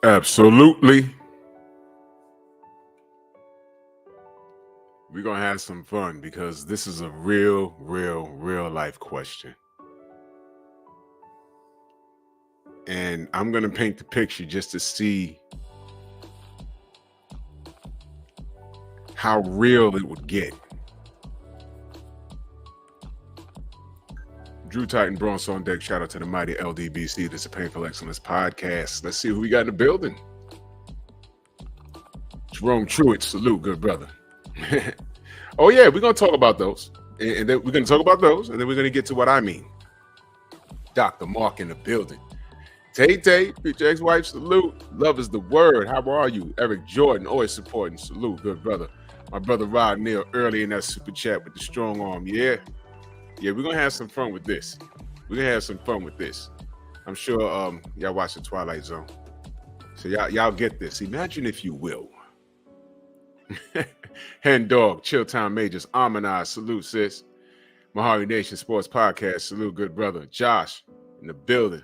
Absolutely. We're going to have some fun because this is a real life question. And I'm going to paint the picture just to see how real it would get. Drew Titan Bronx on deck. Shout out to the mighty LDBC. This is a Painful Excellence podcast. Let's see who we got in the building. Jerome Truitt, salute, good brother. Oh yeah, we're gonna talk about those, and then we're gonna talk about those, and then we're gonna get to what I mean. Dr. Mark in the building. Tay, future ex-wife, salute. Love is the word. How are you? Eric Jordan, always supporting. Salute, good brother. My brother Rod Neal early in that super chat with the strong arm. Yeah, we're gonna have some fun with this. I'm sure y'all watch the Twilight Zone, so y'all get this. Imagine if you will. Hen Dog, Chill Town Majors, Amanize, salute sis. Mahari Nation Sports Podcast, salute good brother. Josh in the building.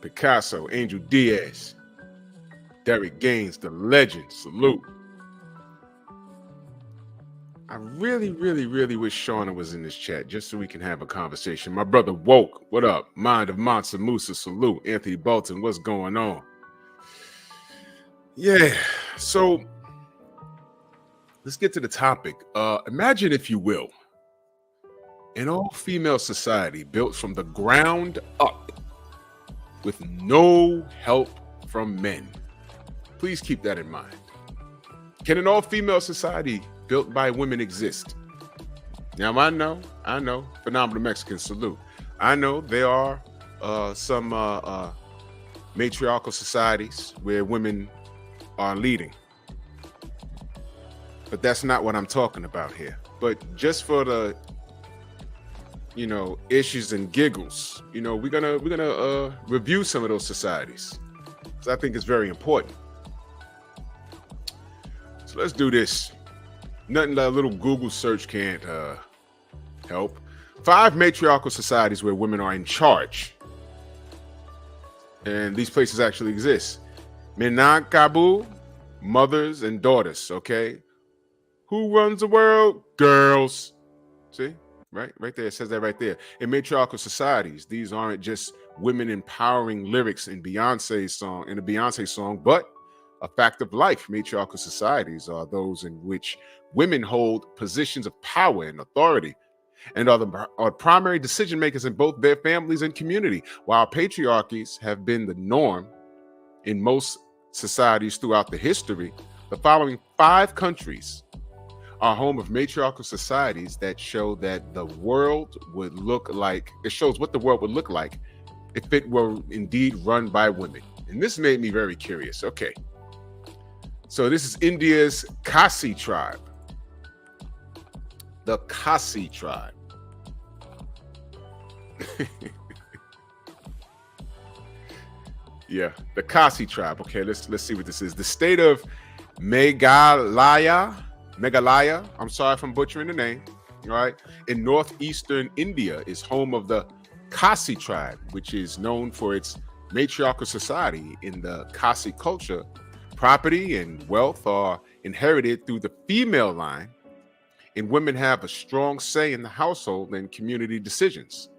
Picasso, Angel Diaz, Derek Gaines, the legend, salute. I really wish Shauna was in this chat just so we can have a conversation. My brother Woke, what up? Mind of Mansa Musa, salute. Anthony Bolton, what's going on? Yeah, so let's get to the topic. Imagine, if you will, an all-female society built from the ground up with no help from men. Please keep that in mind. Can an all-female society built by women exist? Now, I know, phenomenal Mexican, salute. I know there are some matriarchal societies where women are leading. But that's not what I'm talking about here. But just for the, issues and giggles, we're gonna review some of those societies, because I think it's very important. So let's do this. Nothing that a little Google search can't help. 5 matriarchal societies where women are in charge, and these places actually exist. Minangkabau, mothers and daughters. Okay. Who runs the world? Girls. See? Right there. It says that right there. In matriarchal societies, these aren't just women empowering lyrics in Beyonce's song, but a fact of life. Matriarchal societies are those in which women hold positions of power and authority and are primary decision makers in both their families and community. While patriarchies have been the norm in most societies throughout the history, the following 5 countries are home of matriarchal societies that show that the world would look like, it shows what the world would look like if it were indeed run by women. And this made me very curious. Okay. So this is India's Khasi tribe. The Khasi tribe. Yeah, the Khasi tribe. Okay, let's see what this is. The state of Meghalaya, I'm sorry if I'm butchering the name, all right, in northeastern India is home of the Khasi tribe, which is known for its matriarchal society. In the Khasi culture, property and wealth are inherited through the female line, and women have a strong say in the household and community decisions.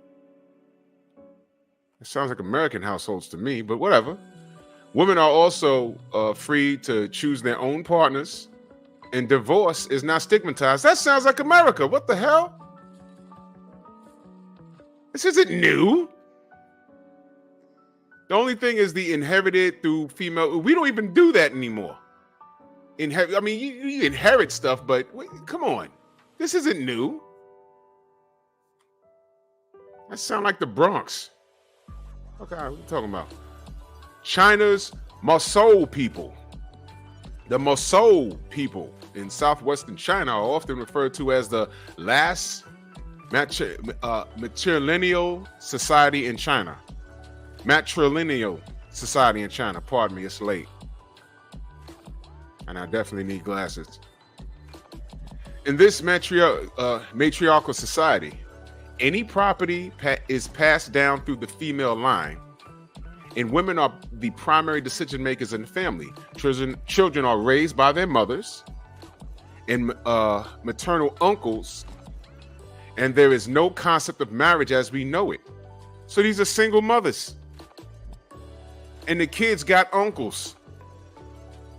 It sounds like American households to me, but whatever. Women are also free to choose their own partners, and divorce is not stigmatized. That sounds like America. What the hell? This isn't new. The only thing is the inherited through female. We don't even do that anymore. You inherit stuff, but come on. This isn't new. That sounds like the Bronx. Okay, what are we talking about? China's Mosul people. The Mosul people in southwestern China are often referred to as the last matrilineal society in China. Matrilineal society in China. Pardon me, it's late. And I definitely need glasses. In this matriarchal society, any property is passed down through the female line, and women are the primary decision makers in the family. Children are raised by their mothers and maternal uncles, and there is no concept of marriage as we know it. So these are single mothers, and the kids got uncles.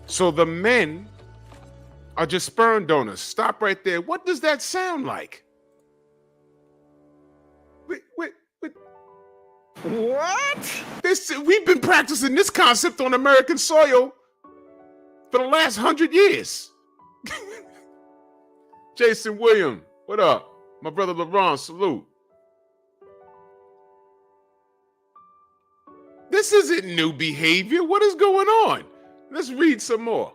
So the men are just sperm donors. Stop right there. What does that sound like? Wait. What? We've been practicing this concept on American soil for the last 100 years. Jason William, what up? My brother LeBron, salute. This isn't new behavior. What is going on? Let's read some more.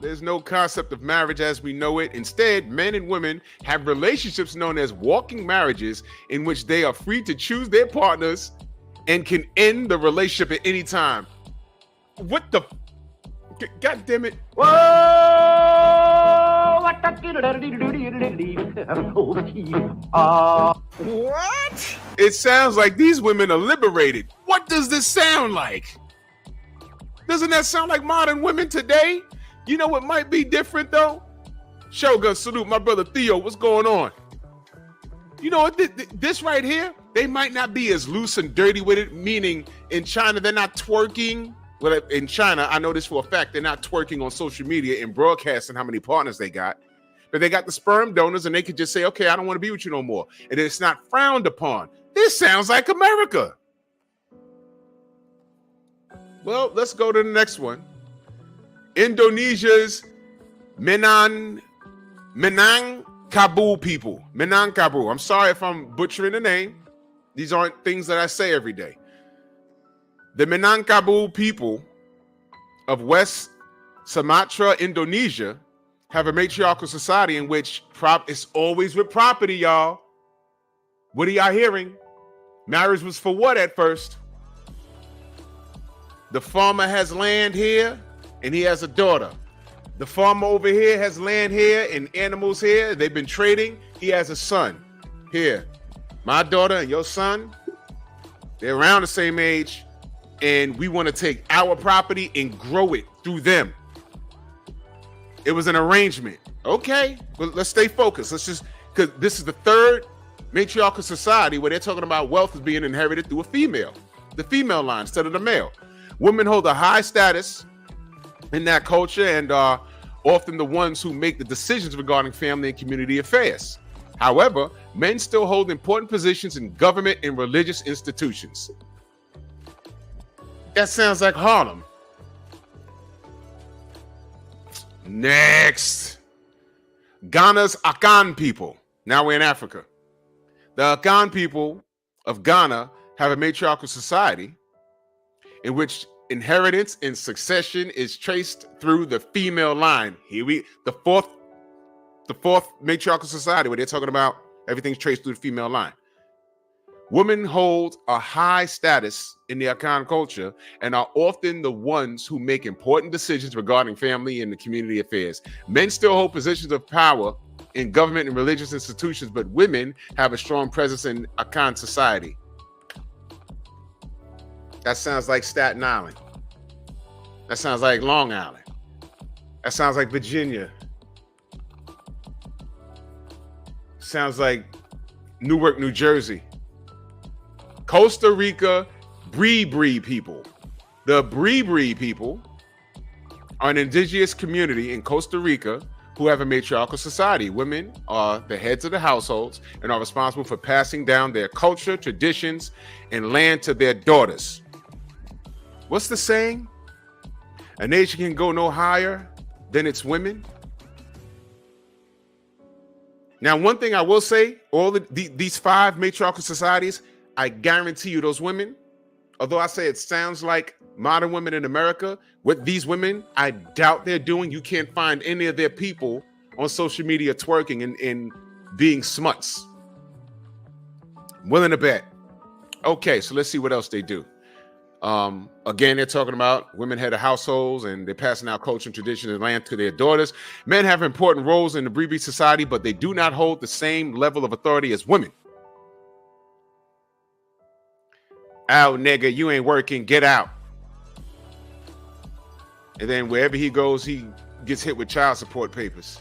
There's no concept of marriage as we know it. Instead, men and women have relationships known as walking marriages in which they are free to choose their partners and can end the relationship at any time. What the? God damn it. What? It sounds like these women are liberated. What does this sound like? Doesn't that sound like modern women today? You know what might be different though? Shogun, salute my brother Theo. What's going on? You know what? This right here, they might not be as loose and dirty with it, meaning in China, they're not twerking. Well, in China, I know this for a fact, they're not twerking on social media and broadcasting how many partners they got. But they got the sperm donors and they could just say, okay, I don't want to be with you no more. And it's not frowned upon. This sounds like America. Well, let's go to the next one. Indonesia's Minangkabau people. Minangkabau. I'm sorry if I'm butchering the name. These aren't things that I say every day. The Minangkabau people of West Sumatra, Indonesia, have a matriarchal society in which it's always with property, y'all. What are y'all hearing? Marriage was for what at first? The farmer has land here and he has a daughter. The farmer over here has land here and animals here. They've been trading. He has a son here. My daughter and your son, they're around the same age, and we want to take our property and grow it through them. It was an arrangement. Okay, well, let's stay focused. Let's just, because this is the third matriarchal society where they're talking about wealth is being inherited through a female, the female line instead of the male. Women hold a high status in that culture and are often the ones who make the decisions regarding family and community affairs. However, men still hold important positions in government and religious institutions. That sounds like Harlem. Next, Ghana's Akan people. Now we're in Africa. The Akan people of Ghana have a matriarchal society in which inheritance and succession is traced through the female line. The fourth matriarchal society where they're talking about everything's traced through the female line. Women hold a high status in the Akan culture and are often the ones who make important decisions regarding family and the community affairs. Men still hold positions of power in government and religious institutions, but women have a strong presence in Akan society. That sounds like Staten Island. That sounds like Long Island. That sounds like Virginia. Sounds like Newark, New Jersey. Costa Rica, Bree people. The Bree people are an indigenous community in Costa Rica who have a matriarchal society. Women are the heads of the households and are responsible for passing down their culture, traditions, and land to their daughters. What's the saying? A nation can go no higher than its women. Now, one thing I will say, these five matriarchal societies, I guarantee you those women, although I say it sounds like modern women in America, what these women, I doubt they're doing. You can't find any of their people on social media twerking and being smuts. I'm willing to bet. Okay, so let's see what else they do. Again, they're talking about women head of households and they're passing out culture and tradition and land to their daughters. Men have important roles in the Bree society, but they do not hold the same level of authority as women. Out, nigga, you ain't working, get out. And then wherever he goes, he gets hit with child support papers.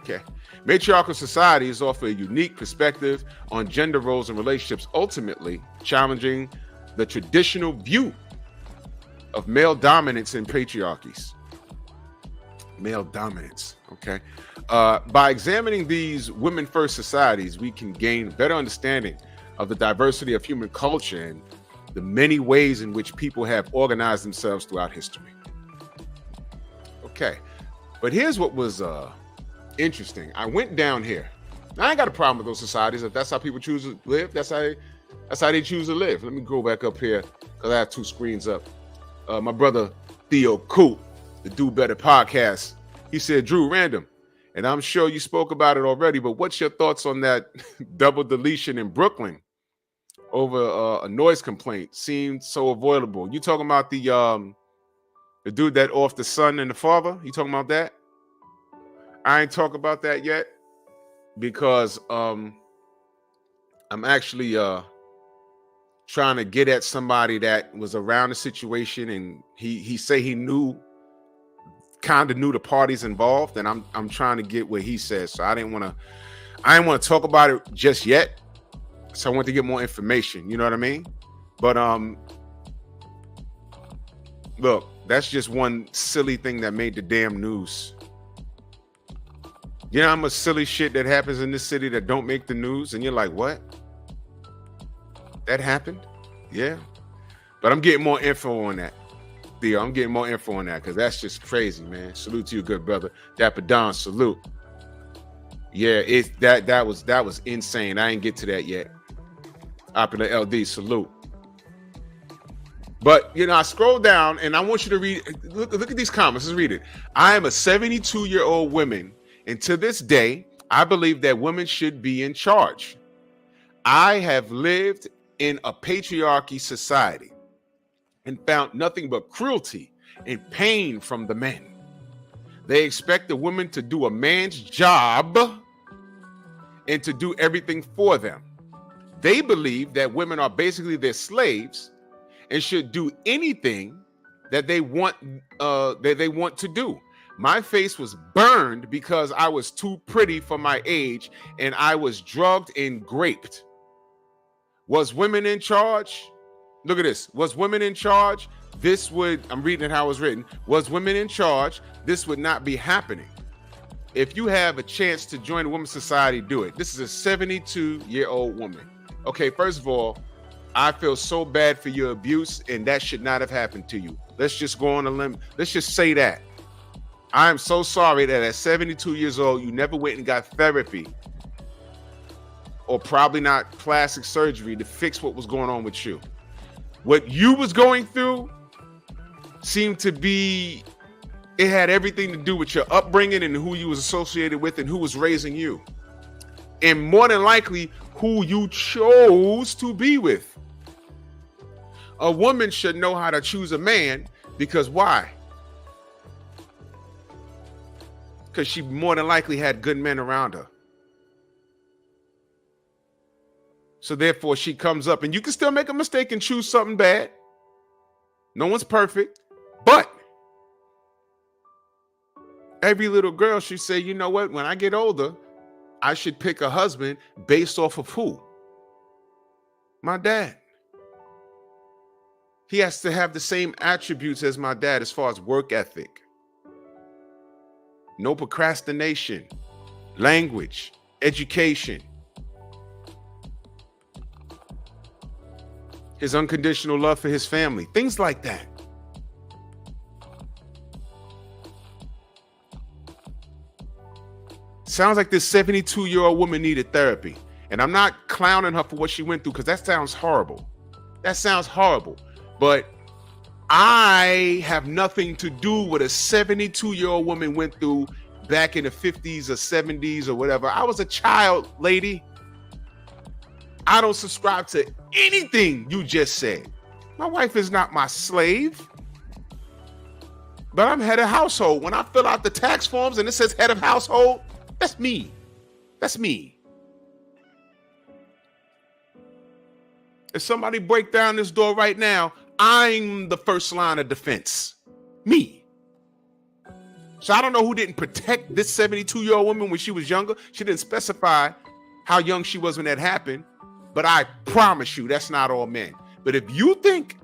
Okay. Matriarchal societies offer a unique perspective on gender roles and relationships, ultimately challenging the traditional view of male dominance in patriarchies. Male dominance, okay? By examining these women-first societies, we can gain a better understanding of the diversity of human culture and the many ways in which people have organized themselves throughout history. Okay, but here's what was interesting. I went down here. I ain't got a problem with those societies. If that's how people choose to live, that's how they choose to live. Let me go back up here because I have two screens up. My brother Theo Coop, the Do Better podcast, he said, Drew, random. And I'm sure you spoke about it already, but what's your thoughts on that double deletion in Brooklyn over a noise complaint? Seemed so avoidable. You talking about the dude that off the son and the father? You talking about that? I ain't talking about that yet because I'm actually trying to get at somebody that was around the situation, and he say he kind of knew the parties involved, and I'm trying to get what he says. So I didn't want to talk about it just yet. So I want to get more information. You know what I mean? But look, that's just one silly thing that made the damn news. You know how much silly shit that happens in this city that don't make the news, and you're like, what? That happened? Yeah. But I'm getting more info on that. Theo, I'm getting more info on that because that's just crazy, man. Salute to you, good brother. Dapper Don, salute. Yeah, that was insane. I ain't get to that yet. Opulent LD, salute. But you know, I scroll down and I want you to read. Look at these comments. Let's read it. I am a 72-year-old woman, and to this day, I believe that women should be in charge. I have lived in a patriarchy society and found nothing but cruelty and pain from the men. They expect the women to do a man's job and to do everything for them. They believe that women are basically their slaves and should do anything that they want to do. My face was burned because I was too pretty for my age and I was drugged and raped. Was women in charge? Look at this. Was women in charge? I'm reading it how it was written. Was women in charge? This would not be happening. If you have a chance to join a women's society, do it. This is a 72-year-old woman. Okay, first of all, I feel so bad for your abuse, and that should not have happened to you. Let's just go on a limb. Let's just say that. I am so sorry that at 72 years old, you never went and got therapy or probably not plastic surgery to fix what was going on with you. What you was going through seemed to be, it had everything to do with your upbringing and who you was associated with and who was raising you. And more than likely, who you chose to be with. A woman should know how to choose a man because why? Because she more than likely had good men around her. So therefore, she comes up, and you can still make a mistake and choose something bad. No one's perfect, but every little girl should say, you know what? When I get older, I should pick a husband based off of who? My dad. He has to have the same attributes as my dad as far as work ethic. No procrastination, language, education. His unconditional love for his family, things like that. Sounds like this 72-year-old woman needed therapy. And I'm not clowning her for what she went through because that sounds horrible. That sounds horrible. But I have nothing to do with a 72-year-old woman went through back in the 50s or 70s or whatever. I was a child, lady. I don't subscribe to anything you just said. My wife is not my slave. But I'm head of household. When I fill out the tax forms and it says head of household, that's me. That's me. If somebody break down this door right now, I'm the first line of defense. Me. So I don't know who didn't protect this 72-year-old woman when she was younger. She didn't specify how young she was when that happened. But I promise you, that's not all men. But if you think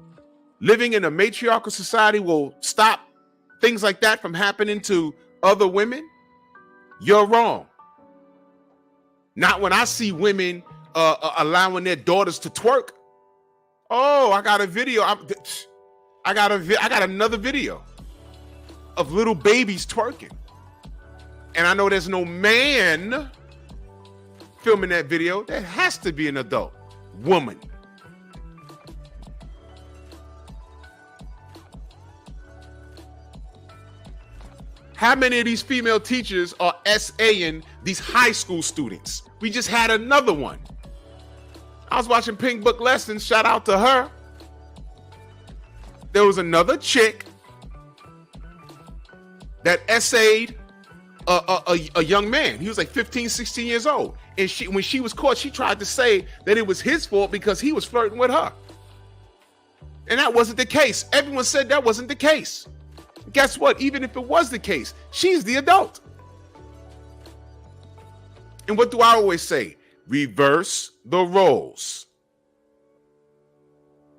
living in a matriarchal society will stop things like that from happening to other women, you're wrong. Not when I see women allowing their daughters to twerk. Oh, I got a video. I got another video of little babies twerking. And I know there's no man filming that video. That has to be an adult woman. How many of these female teachers are SAing these high school students? We just had another one. I was watching Pink Book Lessons. Shout out to her. There was another chick that essayed a young man. He was like 15, 16 years old. And when she was caught, she tried to say that it was his fault because he was flirting with her. And that wasn't the case. Everyone said that wasn't the case. Guess what? Even if it was the case, she's the adult. And what do I always say? Reverse the roles.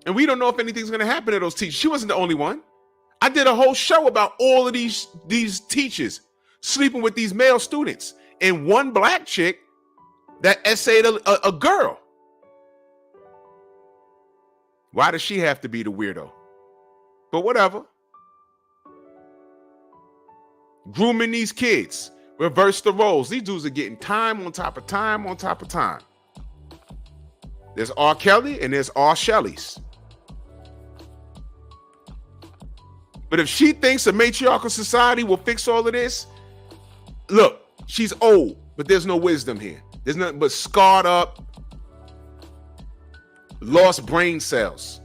And we don't know if anything's going to happen to those teachers. She wasn't the only one. I did a whole show about all of these teachers sleeping with these male students. And one black chick that essayed a girl. Why does she have to be the weirdo? But whatever. Grooming these kids. Reverse the roles. These dudes are getting time on top of time on top of time. There's R. Kelly and there's R. Shelley's. But if she thinks a matriarchal society will fix all of this, look, she's old, but there's no wisdom here. There's nothing but scarred up, lost brain cells.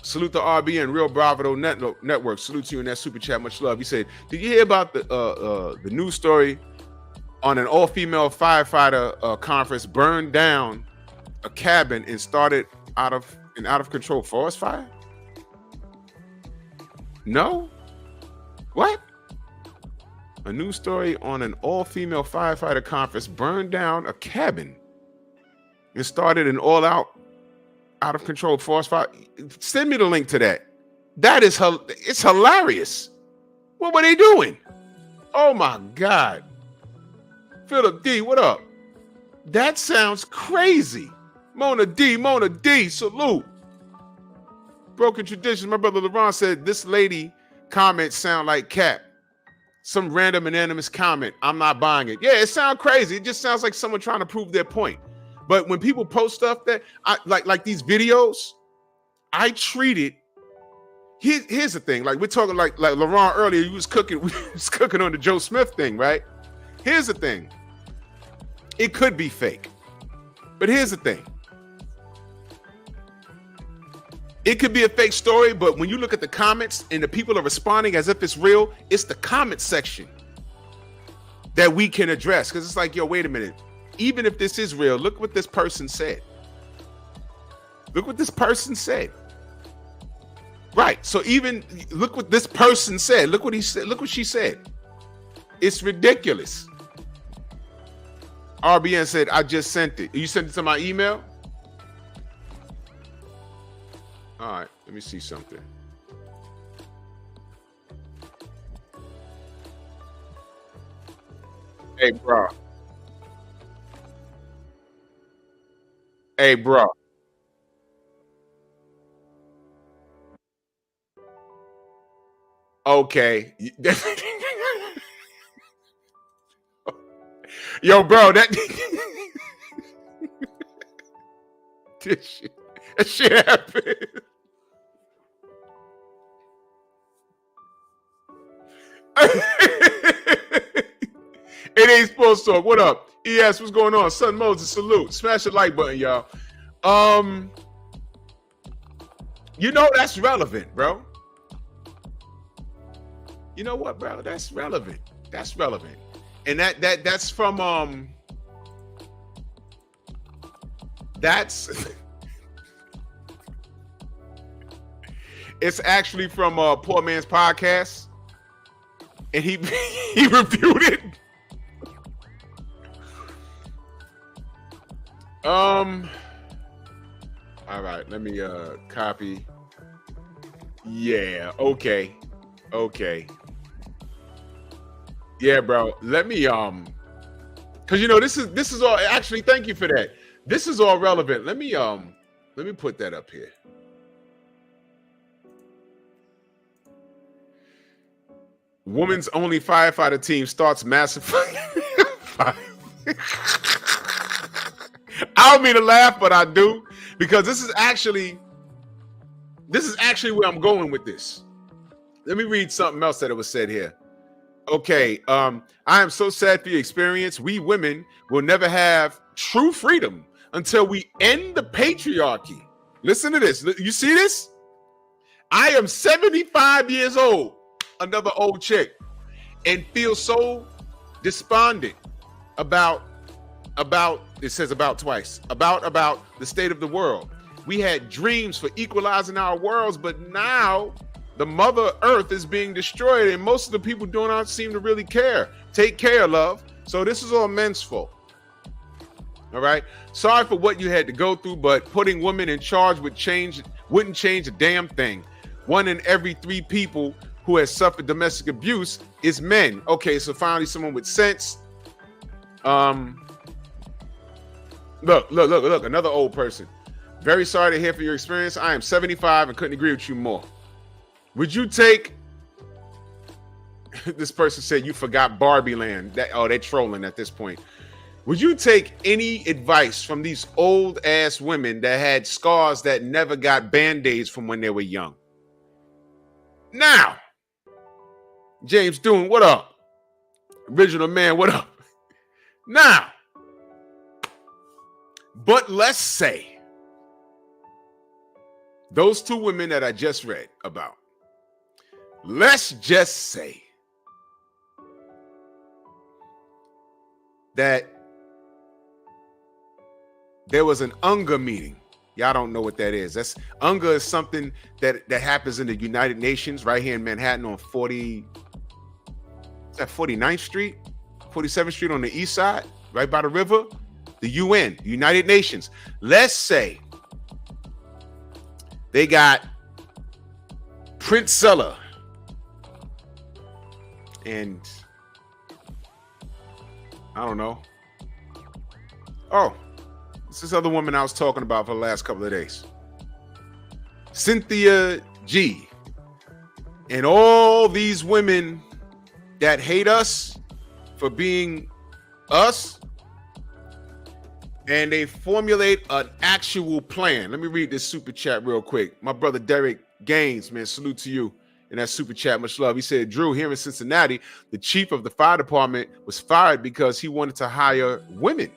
Salute to RBN, Real Bravado Network. Salute to you in that super chat. Much love. He said, did you hear about the news story on an all-female firefighter conference burned down a cabin and started out of control forest fire? No? What? A news story on an all-female firefighter conference burned down a cabin and started an all-out of control forest fire. Send me the link to that. That is it's hilarious. What were they doing? Oh my God. Philip D, what up? That sounds crazy. Mona D, salute. Broken tradition. My brother LeBron said this lady comments sound like cap. Some random anonymous comment. I'm not buying it. Yeah, it sounds crazy. It just sounds like someone trying to prove their point. But when people post stuff that I like these videos, I treat it. Here's the thing. Like we're talking like Laurent earlier, he was cooking on the Joe Smith thing, right? Here's the thing. It could be fake. But here's the thing. It could be a fake story, but when you look at the comments and the people are responding as if it's real, it's the comment section that we can address. Because it's like, yo, wait a minute. Even if this is real, look what this person said. Look what this person said. Right. So even look what this person said. Look what he said. Look what she said. It's ridiculous. RBN said, I just sent it. You sent it to my email? All right. Let me see something. Hey, bro. Hey, bro. Okay. Yo, bro, that shit happened. It ain't supposed to. What up? ES, what's going on? Son Moses, salute. Smash the like button, y'all. You know that's relevant, bro. You know what, bro? That's relevant. That's relevant. And that's from That's it's actually from Poor Man's Podcast, and he he reviewed it. All right, let me copy. Yeah, okay. Yeah, bro. Let me because this is all actually, thank you for that. This is all relevant. Let me put that up here. Woman's only firefighter team starts massive fire. I don't mean to laugh, but I do, because this is actually where I'm going with this. Let me read something else that it was said here. Okay, I am so sad for your experience. We women will never have true freedom until we end the patriarchy. Listen to this. You see this? I am 75 years old, another old chick, and feel so despondent about it says about twice, about the state of the world. We had dreams for equalizing our worlds, but now the Mother Earth is being destroyed, and most of the people do not seem to really care. Take care, love. So this is all men's fault. All right. Sorry for what you had to go through, but putting women in charge wouldn't change a damn thing. 1 in every 3 people who has suffered domestic abuse is men. Okay, so finally someone with sense. Look, another old person. Very sorry to hear for your experience. I am 75 and couldn't agree with you more. Would you take, this person said you forgot Barbie Land. They're trolling at this point. Would you take any advice from these old ass women that had scars that never got band-aids from when they were young? Now, James Doon, what up? Original Man, what up? Now, but let's say those 2 women that I just read about, let's just say that there was an UNGA meeting. Y'all don't know what that is. UNGA is something that happens in the United Nations right here in Manhattan on 49th Street, 47th Street on the east side, right by the river. The UN, United Nations. Let's say they got Princella and I don't know. Oh, it's this other woman I was talking about for the last couple of days. Cynthia G. And all these women that hate us for being us, and they formulate an actual plan. Let me read this super chat real quick. My brother Derek Gaines, man, salute to you in that super chat. Much love. He said, Drew, here in Cincinnati, the chief of the fire department was fired because he wanted to hire women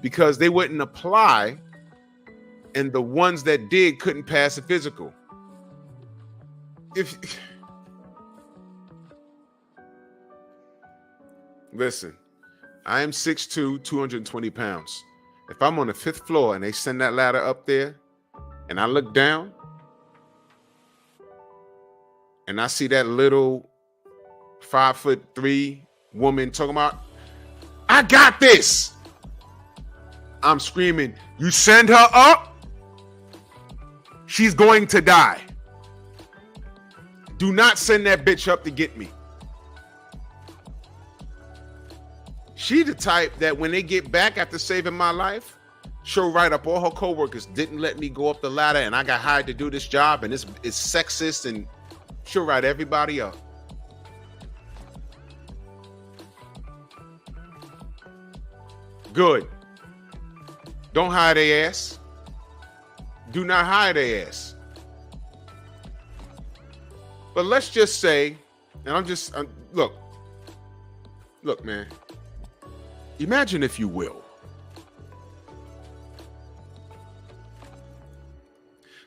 because they wouldn't apply, and the ones that did couldn't pass a physical. Listen, I am 6'2", 220 pounds. If I'm on the 5th floor and they send that ladder up there and I look down and I see that little 5'3" woman talking about, I got this, I'm screaming, you send her up, she's going to die. Do not send that bitch up to get me. She the type that when they get back after saving my life, she'll write up all her coworkers didn't let me go up the ladder and I got hired to do this job and it's sexist, and she'll write everybody up. Good. Don't hire their ass. Do not hire their ass. But let's just say, and look, man. Imagine, if you will.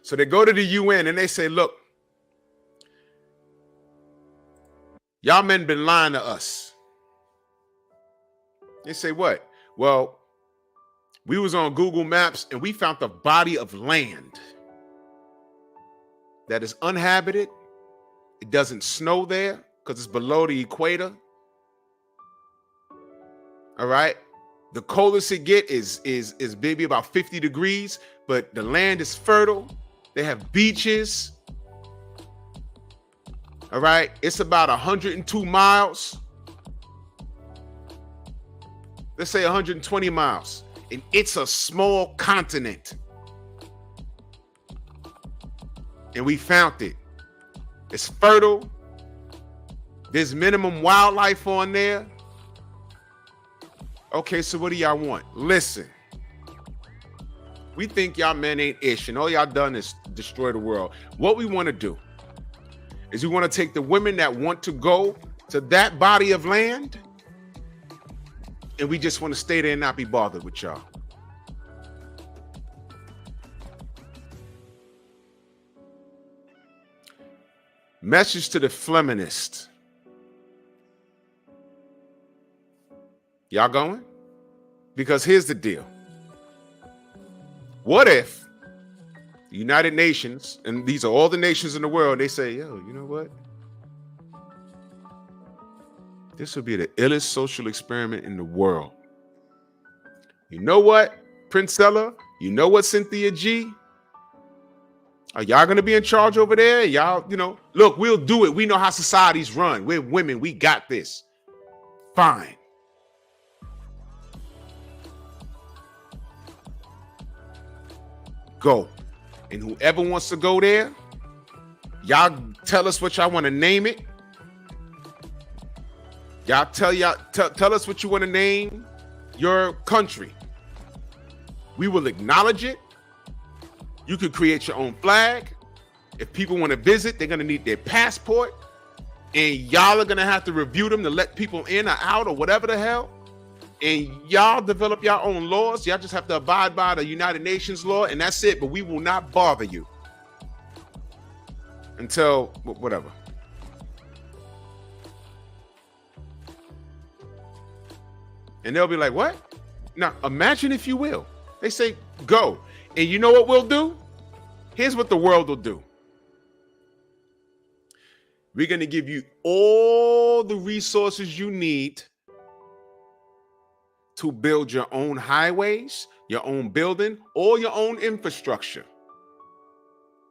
So they go to the UN and they say, look, y'all men been lying to us. They say what? Well, We was on Google Maps and we found a body of land that is uninhabited. It doesn't snow there because it's below the equator. All right. The coldest it get is maybe about 50 degrees, but the land is fertile. They have beaches. All right. It's about 102 miles. Let's say 120 miles. And it's a small continent. And we found it. It's fertile. There's minimum wildlife on there. Okay, so what do y'all want? Listen. We think y'all men ain't ish, and all y'all done is destroy the world. What we want to do is we want to take the women that want to go to that body of land, and we just want to stay there and not be bothered with y'all. Message to the feminists. Y'all going? Because here's the deal. What if the United Nations, and these are all the nations in the world, they say, yo, you know what? This would be the illest social experiment in the world. You know what, Princella? You know what, Cynthia G? Are y'all going to be in charge over there? Y'all, look, we'll do it. We know how societies run. We're women. We got this. Fine. Go. And whoever wants to go there, y'all tell us what y'all want to name it. Y'all tell us what you want to name your country. We will acknowledge it. You can create your own flag. If people want to visit, they're going to need their passport. And y'all are going to have to review them to let people in or out or whatever the hell. And y'all develop your own laws. Y'all just have to abide by the United Nations law, and that's it. But we will not bother you until whatever. And they'll be like, what? Now, imagine if you will. They say, go. And you know what we'll do? Here's what the world will do. We're going to give you all the resources you need to build your own highways, your own building, or your own infrastructure.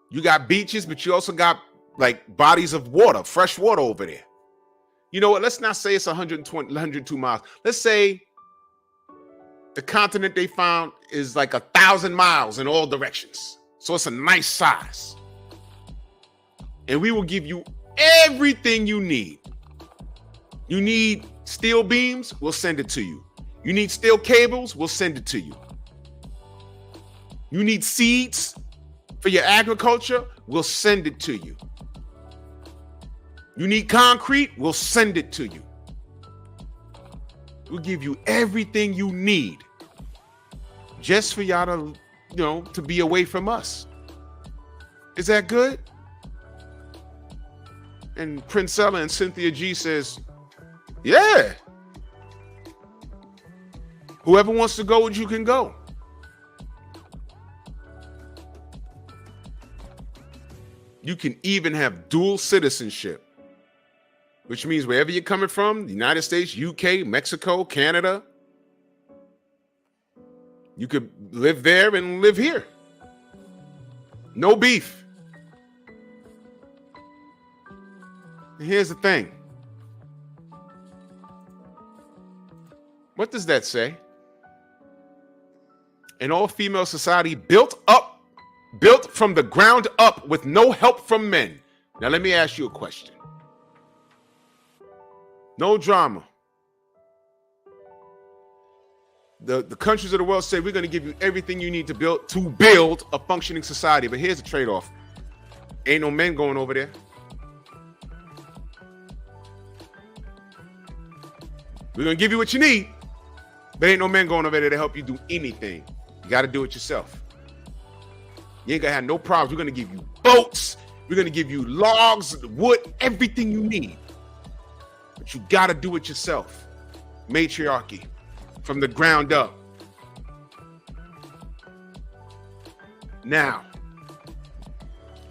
You got beaches, but you also got like bodies of water, fresh water over there. You know what? Let's not say it's 102 miles. Let's say the continent they found is like 1,000 miles in all directions. So it's a nice size. And we will give you everything you need. You need steel beams? We'll send it to you. You need steel cables? We'll send it to you. You need seeds for your agriculture? We'll send it to you. You need concrete? We'll send it to you. We'll give you everything you need just for y'all to be away from us. Is that good? And Princella and Cynthia G says, yeah. Whoever wants to go with you can go. You can even have dual citizenship, which means wherever you're coming from, the United States, UK, Mexico, Canada, you could live there and live here. No beef. And here's the thing. What does that say? An all-female society built from the ground up with no help from men. Now, let me ask you a question. No drama. The countries of the world say we're going to give you everything you need to build a functioning society. But here's the trade-off. Ain't no men going over there. We're going to give you what you need, but ain't no men going over there to help you do anything. You got to do it yourself. You ain't going to have no problems. We're going to give you boats. We're going to give you logs, wood, everything you need. But you got to do it yourself. Matriarchy from the ground up. Now,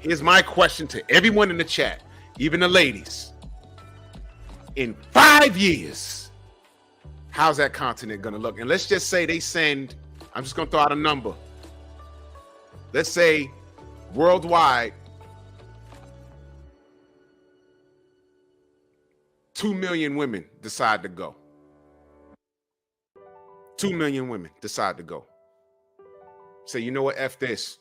here's my question to everyone in the chat, even the ladies. In 5 years, how's that continent going to look? And let's just say they send, I'm just going to throw out a number. Let's say worldwide, 2 million women decide to go. 2 million women decide to go. Say, you know what, F this.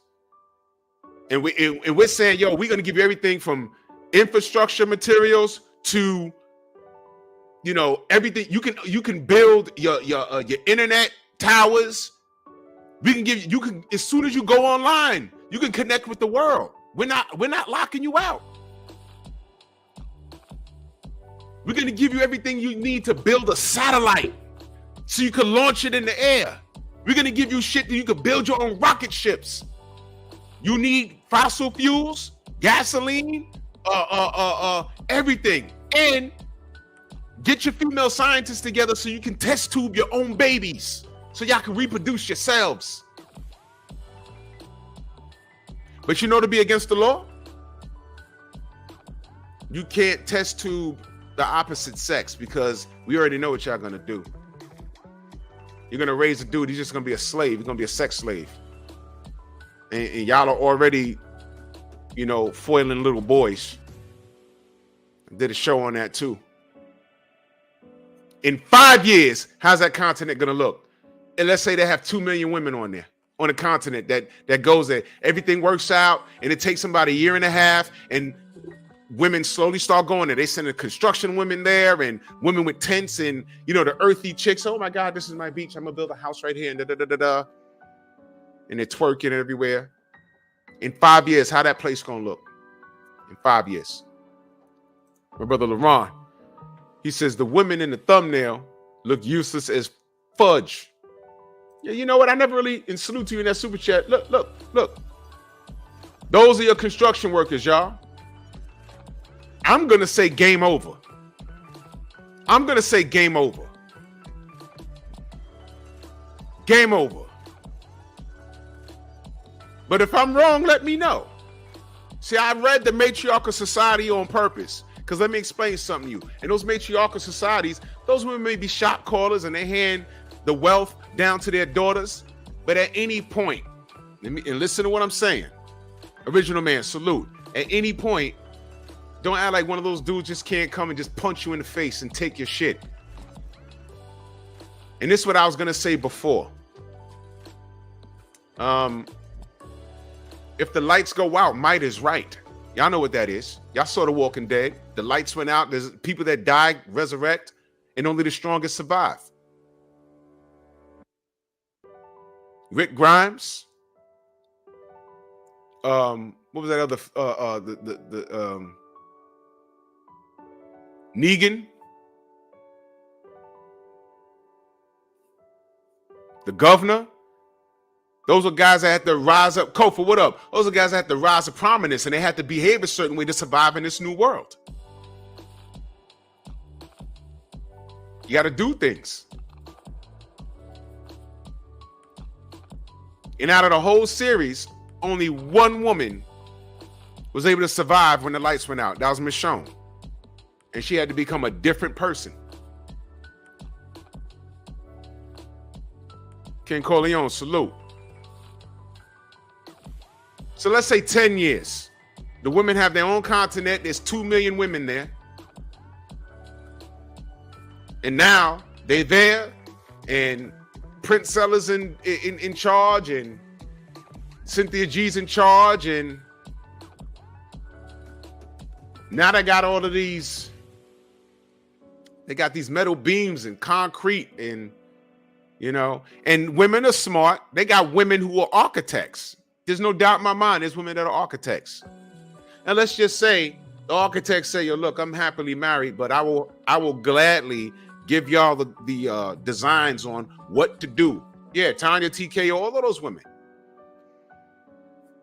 And we're saying, yo, we're going to give you everything from infrastructure materials to, you know, everything. You can build your internet towers. We can give you can, as soon as you go online, you can connect with the world. We're not locking you out. We're going to give you everything you need to build a satellite so you can launch it in the air. We're going to give you shit that you can build your own rocket ships. You need fossil fuels, gasoline, everything. And get your female scientists together so you can test tube your own babies so y'all can reproduce yourselves. But you know, to be against the law, you can't test tube the opposite sex because we already know what y'all gonna do. You're gonna raise a dude, he's just gonna be a slave, he's gonna be a sex slave. And y'all are already, you know, foiling little boys. I did a show on that too. In 5 years, how's that continent gonna look? And let's say they have 2 million women on there, on a continent that goes there. Everything works out, and it takes about a year and a half, and women slowly start going there. They send the construction women there, and women with tents, and you know, the earthy chicks. Oh my God, this is my beach. I'm gonna build a house right here, and and they're twerking everywhere. In 5 years, how that place gonna look? In 5 years, my brother LaRon, he says the women in the thumbnail look useless as fudge. Yeah, you know what? I never really, and salute to you in that super chat. Look. Those are your construction workers, y'all. I'm going to say game over. I'm going to say game over. Game over. But if I'm wrong, let me know. See, I read the matriarchal society on purpose. Because let me explain something to you. In those matriarchal societies, those women may be shop callers and they hand the wealth down to their daughters. But at any point, and listen to what I'm saying. Original man, salute. At any point, don't act like one of those dudes just can't come and just punch you in the face and take your shit. And this is what I was going to say before. If the lights go out, might is right. Y'all know what that is. Y'all saw The Walking Dead. The lights went out. There's people that die, resurrect, and only the strongest survive. Rick Grimes. What was that other? Negan. The governor. Those are guys that had to rise up. Kofa, what up? Those are guys that had to rise to prominence and they had to behave a certain way to survive in this new world. You got to do things. And out of the whole series, only one woman was able to survive when the lights went out. That was Michonne. And she had to become a different person. Ken Corleone, salute. So let's say 10 years. The women have their own continent. There's 2 million women there. And now they're there, and Prince Seller's in charge, and Cynthia G's in charge, and now they got all of these. They got these metal beams and concrete, and you know, and women are smart. They got women who are architects. There's no doubt in my mind there's women that are architects. And let's just say the architects say, yo, look, I'm happily married, but I will gladly give y'all the designs on what to do. Yeah, Tanya, TK, all of those women.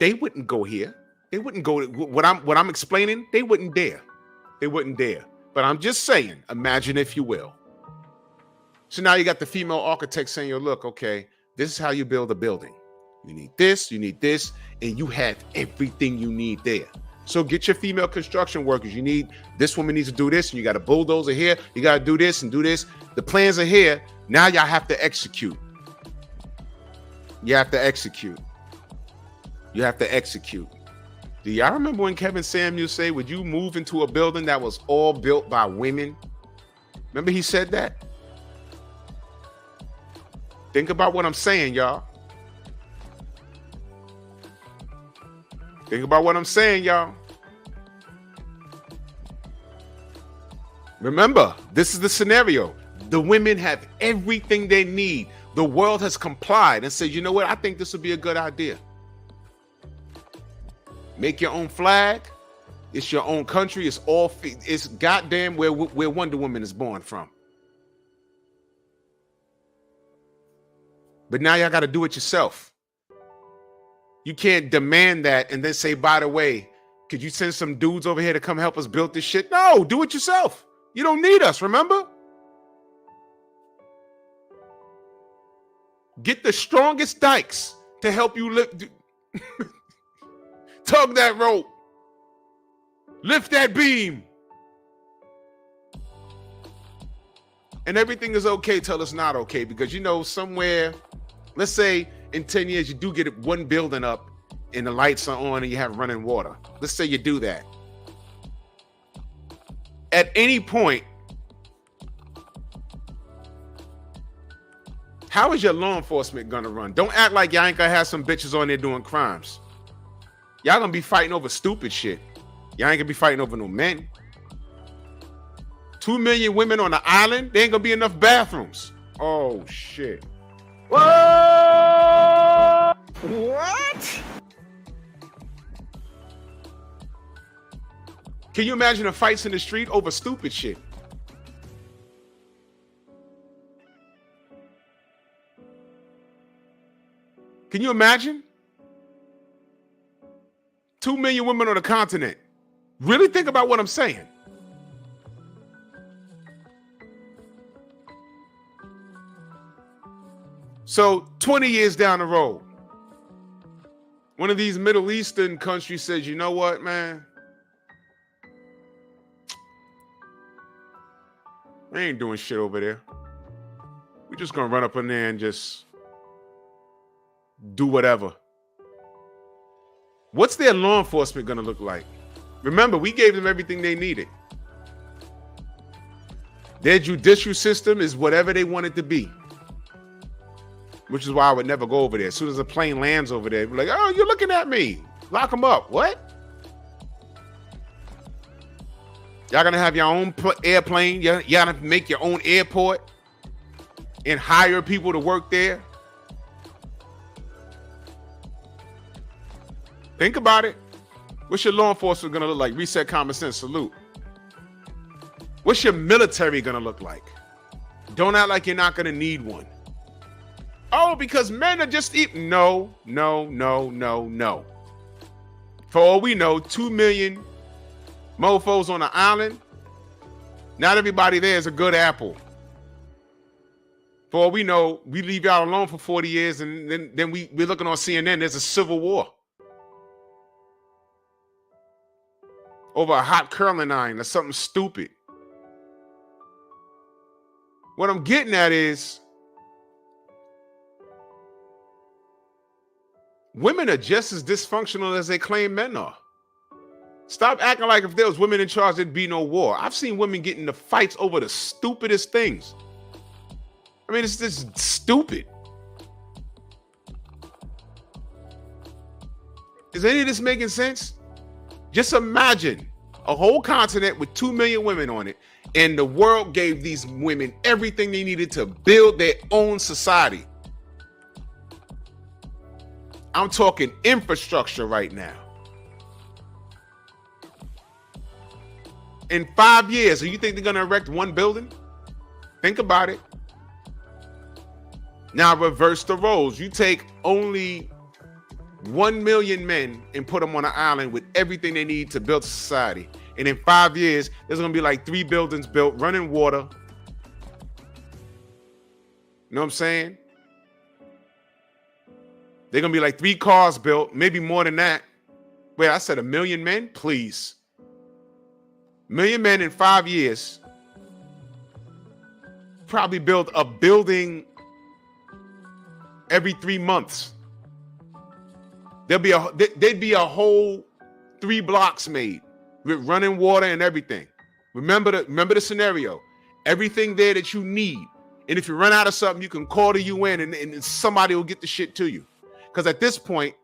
They wouldn't go here. They wouldn't go what I'm explaining, they wouldn't dare. They wouldn't dare. But I'm just saying, imagine if you will. So now you got the female architect saying, yo, look, okay, this is how you build a building. you need this, and you have everything you need there. So get your female construction workers. This woman needs to do this, and you got a bulldozer here. You got to do this and do this. The plans are here. Now y'all have to execute. You have to execute. You have to execute. Do y'all remember when Kevin Samuels said, would you move into a building that was all built by women? Remember he said that? Think about what I'm saying, y'all. Think about what I'm saying, y'all. Remember, this is the scenario. The women have everything they need. The world has complied and said, you know what? I think this would be a good idea. Make your own flag. It's your own country. It's goddamn where Wonder Woman is born from. But now y'all got to do it yourself. You can't demand that and then say, by the way, could you send some dudes over here to come help us build this shit? No, do it yourself. You don't need us, remember? Get the strongest dykes to help you lift. Tug that rope. Lift that beam. And everything is okay till it's not okay, because you know somewhere, let's say in 10 years you do get one building up and the lights are on and you have running water. Let's say you do that. At any point, how is your law enforcement gonna run? Don't act like y'all ain't gonna have some bitches on there doing crimes. Y'all gonna be fighting over stupid shit. Y'all ain't gonna be fighting over no men. 2 million women on the island, there ain't gonna be enough bathrooms. Oh shit. Whoa! What? Can you imagine the fights in the street over stupid shit? Can you imagine? 2 million women on the continent. Really think about what I'm saying. So 20 years down the road, one of these Middle Eastern countries says, you know what, man? We ain't doing shit over there. We're just gonna run up in there and just do whatever. What's their law enforcement gonna look like? Remember, we gave them everything they needed. Their judicial system is whatever they want it to be. Which is why I would never go over there. As soon as a plane lands over there, we're like, oh, you're looking at me. Lock them up. What? Y'all gonna have your own airplane? Y'all gonna make your own airport and hire people to work there? Think about it. What's your law enforcement gonna look like? Reset, common sense, salute. What's your military gonna look like? Don't act like you're not gonna need one. Oh, because men are just eating. No. For all we know, 2 million mofos on the island. Not everybody there is a good apple. For all we know, we leave y'all alone for 40 years and then we're looking on CNN, there's a civil war. Over a hot curling iron or something stupid. What I'm getting at is, women are just as dysfunctional as they claim men are. Stop acting like if there was women in charge, there'd be no war. I've seen women get into fights over the stupidest things. I mean, it's just stupid. Is any of this making sense? Just imagine a whole continent with 2 million women on it, and the world gave these women everything they needed to build their own society. I'm talking infrastructure right now. In 5 years, do you think they're going to erect one building? Think about it. Now reverse the roles. You take only 1 million men and put them on an island with everything they need to build society. And in 5 years, there's going to be like 3 buildings built, running water. You know what I'm saying? They're going to be like 3 cars built, maybe more than that. Wait, I said 1 million men? Please. 1 million men in 5 years. Probably build a building every 3 months. There'd be a whole 3 blocks made with running water and everything. Remember the scenario. Everything there that you need. And if you run out of something, you can call the UN and somebody will get the shit to you. Because at this point,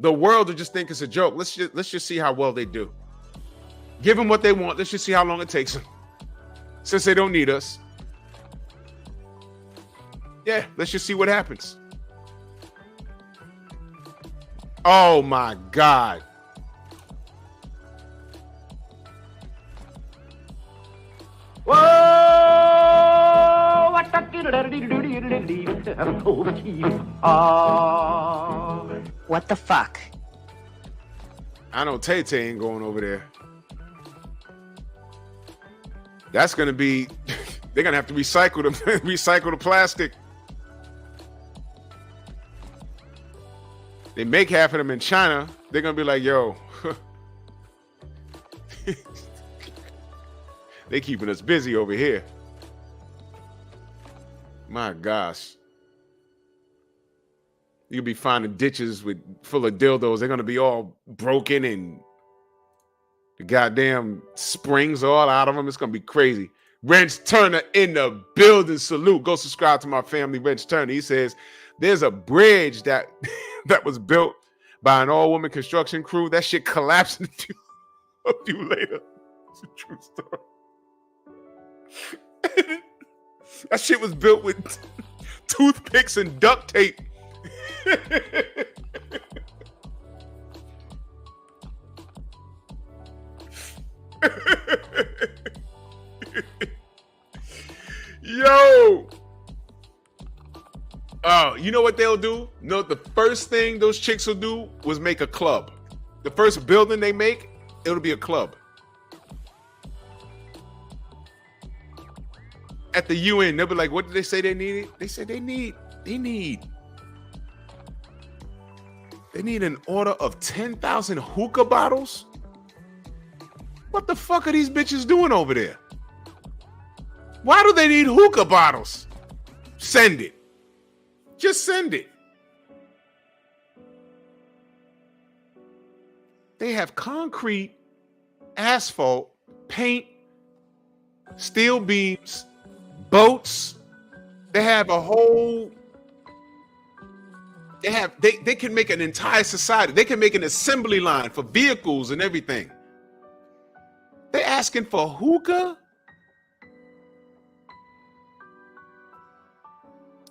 the world will just think it's a joke. Let's just see how well they do. Give them what they want. Let's just see how long it takes them. Since they don't need us. Yeah, let's just see what happens. Oh my God. Whoa! What the fuck? I know Tay-Tay ain't going over there. That's gonna be, they're gonna have to recycle the plastic. They make half of them in China. They're gonna be like, yo, they keeping us busy over here. My gosh. You'll be finding ditches full of dildos. They're gonna be all broken and the goddamn springs all out of them. It's gonna be crazy. Wrench Turner in the building. Salute. Go subscribe to my family, Wrench Turner. He says there's a bridge that was built by an all-woman construction crew. That shit collapsed a few later. It's a true story. That shit was built with toothpicks and duct tape. Yo. Oh, you know what they'll do? No, the first thing those chicks will do was make a club. The first building they make, it'll be a club. At the UN, they'll be like, what did they say they needed? They said they need an order of 10,000 hookah bottles? What the fuck are these bitches doing over there? Why do they need hookah bottles? Send it. Just send it. They have concrete, asphalt, paint, steel beams, boats. They have a whole... They can make an entire society. They can make an assembly line for vehicles and everything. They're asking for hookah?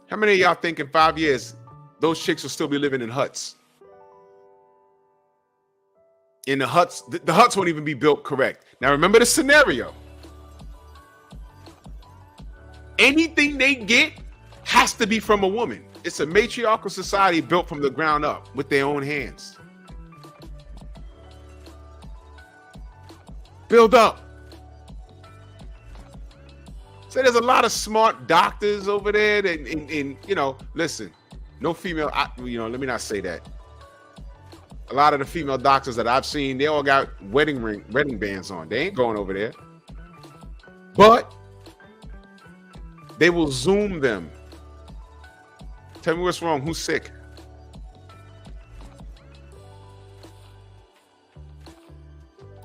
How many of y'all think in 5 years those chicks will still be living in huts? In the huts, the huts won't even be built correct. Now remember the scenario. Anything they get has to be from a woman. It's a matriarchal society built from the ground up with their own hands. Build up. So there's a lot of smart doctors over there that, and you know, listen, no female, let me not say that. A lot of the female doctors that I've seen, they all got wedding bands on. They ain't going over there. But they will Zoom them. Tell me what's wrong. Who's sick?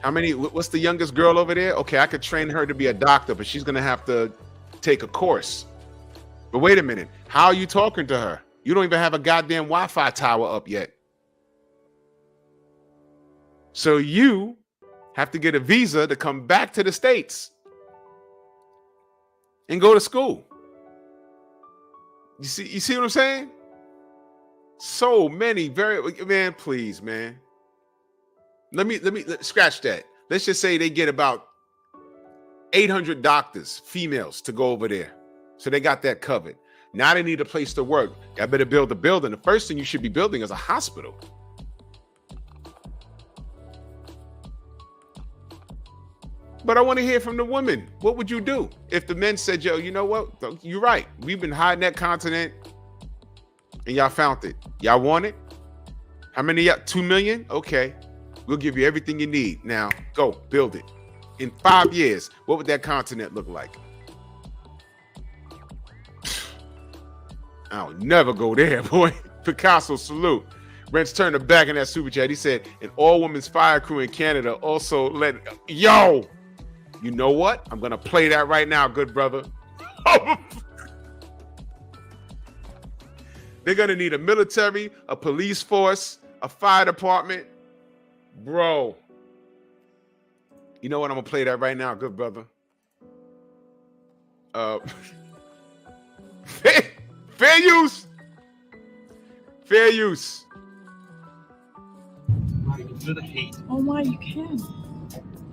What's the youngest girl over there? Okay, I could train her to be a doctor, but she's going to have to take a course. But wait a minute. How are you talking to her? You don't even have a goddamn Wi-Fi tower up yet. So you have to get a visa to come back to the States and go to school. You see what I'm saying? So many man, please, man. Let me scratch that. Let's just say they get about 800 doctors, females, to go over there. So they got that covered. Now they need a place to work. I better build a building. The first thing you should be building is a hospital. But I want to hear from the women. What would you do if the men said, yo, you know what? You're right. We've been hiding that continent. and y'all found it. Y'all want it? How many y'all? 2 million? Okay. We'll give you everything you need. Now, go build it. In 5 years, what would that continent look like? I'll never go there, boy. Picasso, salute. Rents turned her back in that super chat. He said, an all-women's fire crew in Canada also let... Yo! You know what? I'm going to play that right now, good brother. They're going to need a military, a police force, a fire department. Bro. You know what? I'm going to play that right now, good brother. Fair use. Fair use. Oh my, you can.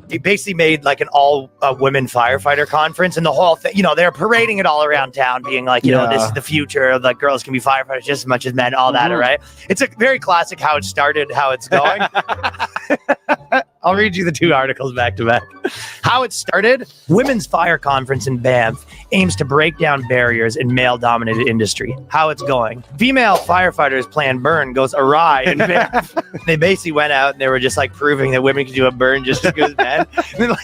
He basically made like an all women firefighter conference, and the whole thing, they're parading it all around town, being like, this is the future. Like, girls can be firefighters just as much as men, all that, right? It's a very classic how it started, how it's going. I'll read you the 2 articles back to back. How it started: Women's Fire Conference in Banff aims to break down barriers in male-dominated industry. How it's going: female firefighters' plan burn goes awry in Banff. They basically went out and they were just like proving that women can do a burn just as good as men. And then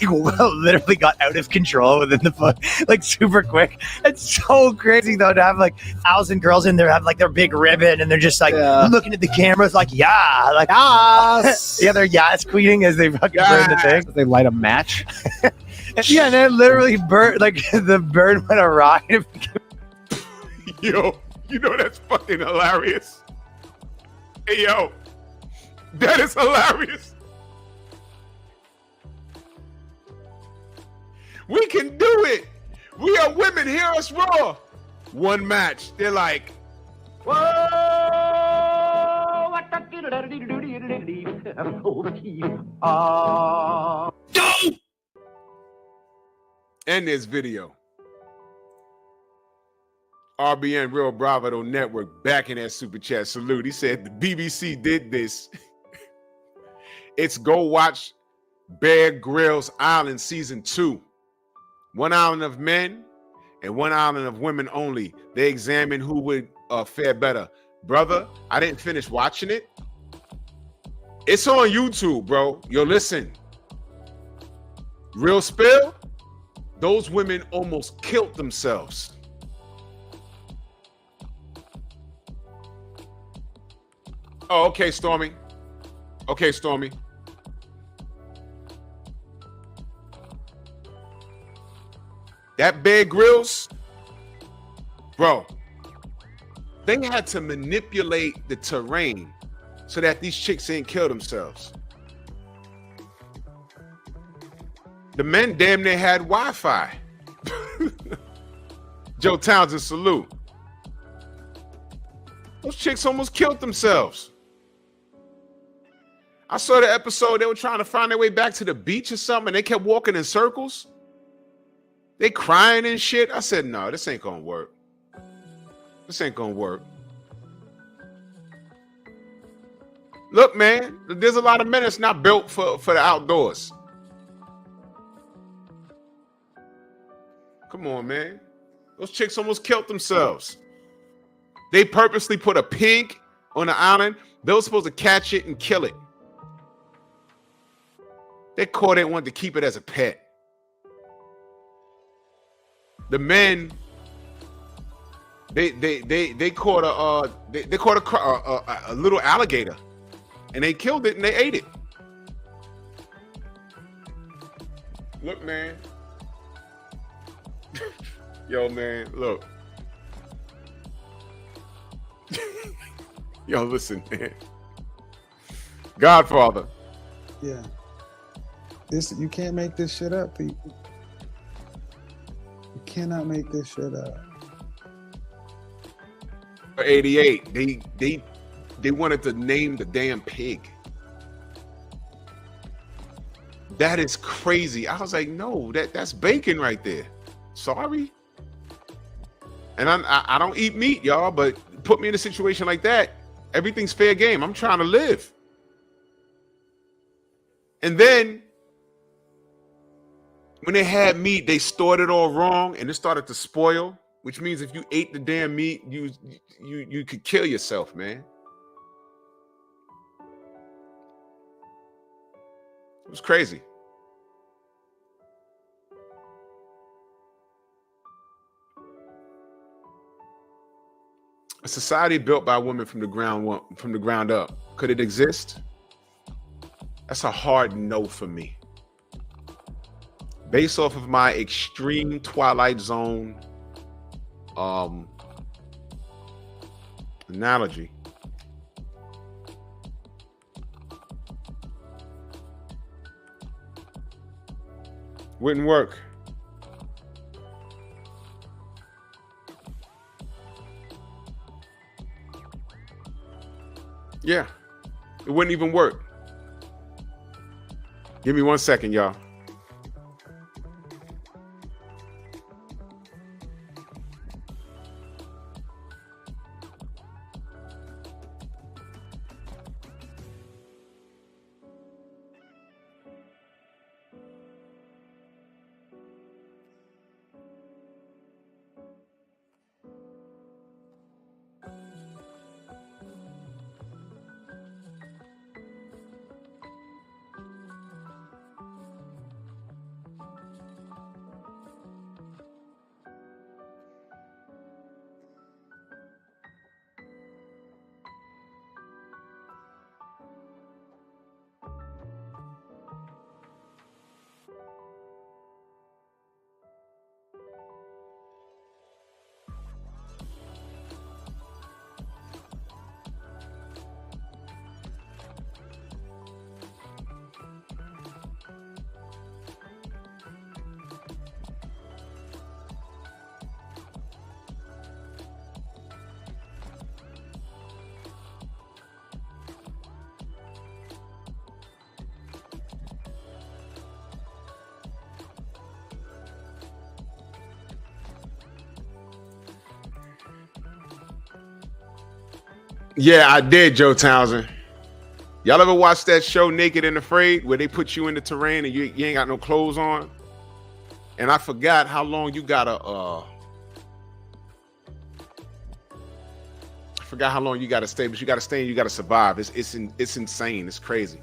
literally got out of control within the like super quick. It's so crazy though to have like 1,000 girls in there, have like their big ribbon, and they're just like looking at the cameras like they're yes queening as they fucking burn the thing. They light a match. And then literally burn, like the burn went awry. Yo, that's fucking hilarious. Hey, yo, that is hilarious. We can do it. We are women. Hear us roar. One match. They're like, Whoa! end this video. RBN Real Bravado Network back in that super chat. Salute. He said the BBC did this. It's go watch Bear Grylls Island season 2. 1 island of men and 1 island of women only. They examine who would fare better. Brother, I didn't finish watching it. It's on YouTube, bro. Yo, listen. Real spill. Those women almost killed themselves. Oh, okay, Stormy. Okay, Stormy. That Bear Grylls, bro, they had to manipulate the terrain so that these chicks ain't kill themselves. The men damn near had Wi-Fi. Joe Townsend, salute. Those chicks almost killed themselves. I saw the episode, they were trying to find their way back to the beach or something, and they kept walking in circles. They crying and shit. I said, no, this ain't gonna work. This ain't gonna work. Look, man, there's a lot of men that's not built for the outdoors. Come on, man. Those chicks almost killed themselves. They purposely put a pig on the island. They were supposed to catch it and kill it. They caught it and wanted to keep it as a pet. The men, they caught a little alligator, and they killed it and they ate it. Look, man. Yo, man, look. Yo, listen, man. Godfather. Yeah. You can't make this shit up, people. You cannot make this shit up. 88. They wanted to name the damn pig. That is crazy. I was like, no, that's bacon right there. Sorry. And I don't eat meat, y'all, but put me in a situation like that, everything's fair game. I'm trying to live. And then when they had meat, they stored it all wrong and it started to spoil. which means if you ate the damn meat, you could kill yourself, man. It was crazy. A society built by women from the ground up. Could it exist? That's a hard no for me. Based off of my extreme Twilight Zone analogy. Wouldn't work. Yeah, it wouldn't even work. Give me 1 second, y'all. Yeah, I did, Joe Townsend. Y'all ever watch that show Naked and Afraid where they put you in the terrain and you ain't got no clothes on? And I forgot how long you gotta I forgot how long you gotta stay, but you gotta stay and you gotta survive. It's insane. It's crazy.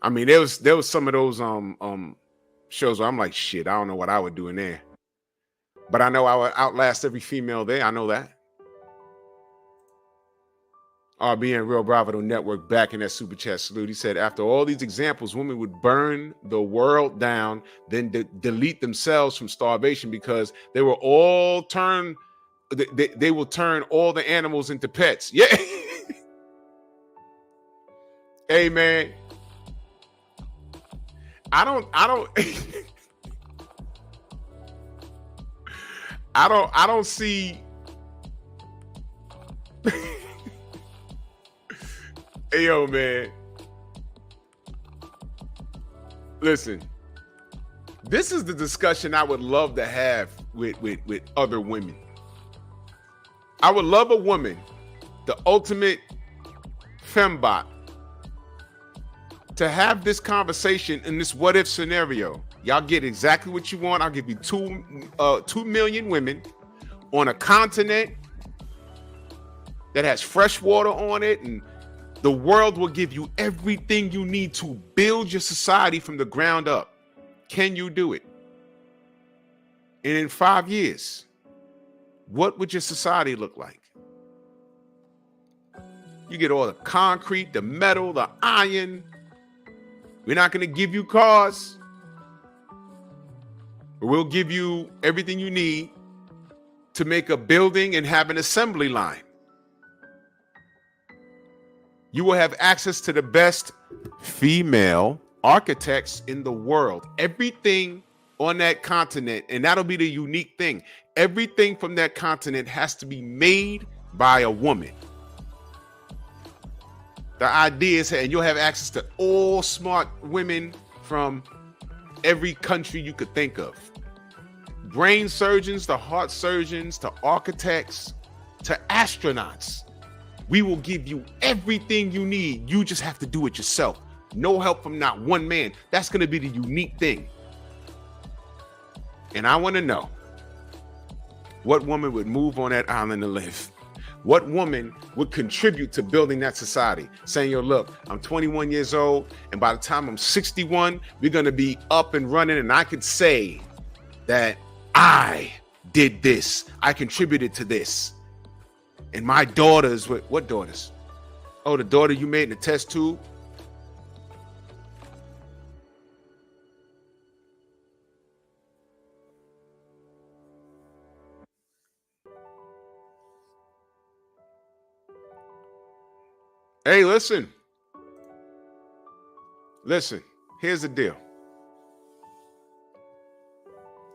I mean, there was some of those shows where I'm like, shit, I don't know what I would do in there. But I know I would outlast every female there. I know that. RB and Real Bravo Network back in that super chat salute. He said, after all these examples, women would burn the world down, then delete themselves from starvation because they will all turn, they will turn all the animals into pets. Yeah. Hey, man. I don't I don't see. Hey, yo, man. Listen, this is the discussion I would love to have with other women. I would love a woman, the ultimate fembot, to have this conversation in this what if scenario. Y'all get exactly what you want. I'll give you 2 million women on a continent that has fresh water on it, and the world will give you everything you need to build your society from the ground up. Can you do it? And in 5 years, what would your society look like? You get all the concrete, the metal, the iron. We're not going to give you cars. But we'll give you everything you need to make a building and have an assembly line. You will have access to the best female architects in the world. Everything on that continent, and that'll be the unique thing. Everything from that continent has to be made by a woman. The idea is, and you'll have access to all smart women from every country you could think of. Brain surgeons, to heart surgeons, to architects, to astronauts. We will give you everything you need. You just have to do it yourself. No help from not one man. That's going to be the unique thing. And I want to know, What woman would move on that island to live? What woman would contribute to building that society? Saying, yo, look, I'm 21 years old, and by the time I'm 61, we're going to be up and running, and I could say that I did this. I contributed to this. And my daughters, what daughters? Oh, the daughter you made in the test tube? Hey, listen. Listen, here's the deal.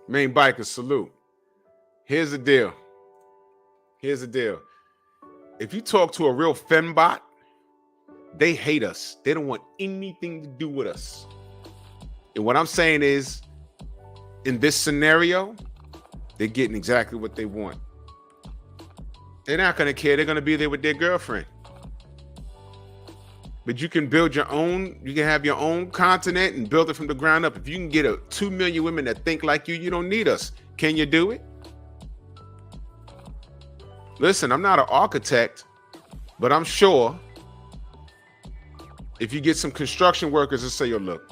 Main biker, salute. Here's the deal. Here's the deal. If you talk to a real fembot, they hate us. They don't want anything to do with us. And what I'm saying is, in this scenario, they're getting exactly what they want. They're not going to care. They're going to be there with their girlfriend. But you can build your own, you can have your own continent and build it from the ground up. If you can get 2 million women that think like you don't need us. Can you do it? Listen, I'm not an architect, but I'm sure if you get some construction workers and say, yo, look,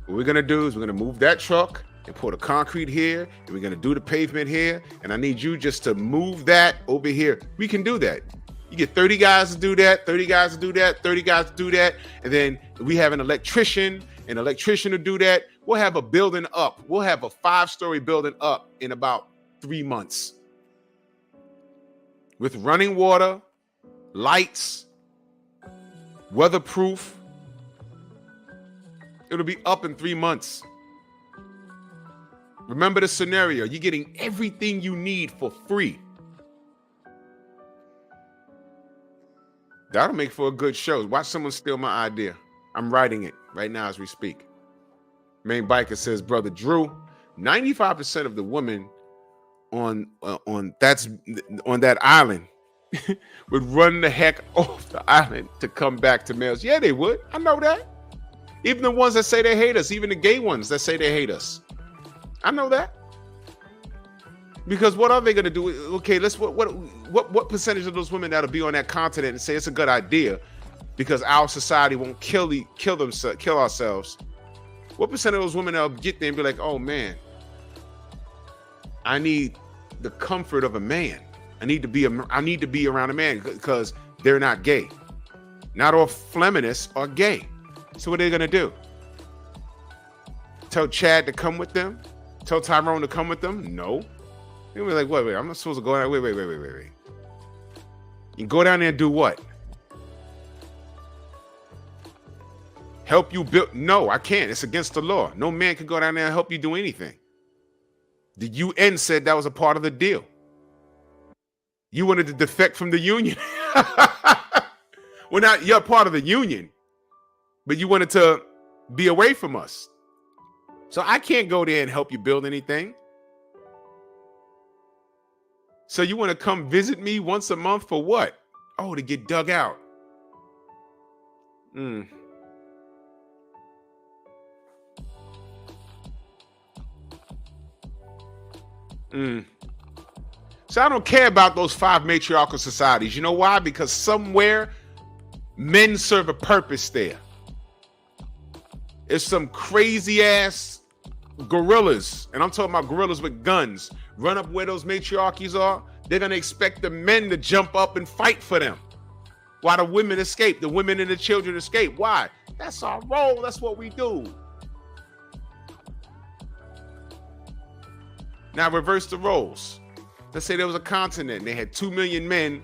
what we're going to do is we're going to move that truck and pour the concrete here, and we're going to do the pavement here, and I need you just to move that over here. We can do that. You get 30 guys to do that, 30 guys to do that, 30 guys to do that. And then we have an electrician to do that. We'll have a building up. We'll have a 5-story building up in about 3 months. With running water, lights, weatherproof. It'll be up in 3 months. Remember the scenario. You're getting everything you need for free. That'll make for a good show. Watch someone steal my idea. I'm writing it right now as we speak. Main biker says, brother Drew, 95% of the women on that island would run the heck off the island to come back to males. Yeah, they would. I know that. Even the ones that say they hate us, even the gay ones that say they hate us. I know that. Because what are they going to do? Okay, what percentage of those women that'll be on that continent and say it's a good idea because our society won't kill ourselves? What percent of those women that'll get there and be like, oh man, I need the comfort of a man. I need to be around a man because they're not gay. Not all feminists are gay. So what are they going to do? Tell Chad to come with them? Tell Tyrone to come with them? No. They were like, wait, I'm not supposed to go down. Wait. You go down there and do what? Help you build? No, I can't. It's against the law. No man can go down there and help you do anything. The UN said that was a part of the deal. You wanted to defect from the union. Well, not you're part of the union, but you wanted to be away from us. So I can't go there and help you build anything. So you want to come visit me once a month for what? Oh, to get dug out. So I don't care about those 5 matriarchal societies. You know why? Because somewhere men serve a purpose there. It's some crazy ass gorillas, and I'm talking about gorillas with guns, run up where those matriarchies are. They're going to expect the men to jump up and fight for them while the women escape, the women and the children escape. Why? That's our role. That's what we do. Now reverse the roles. Let's say there was a continent and they had 2 million men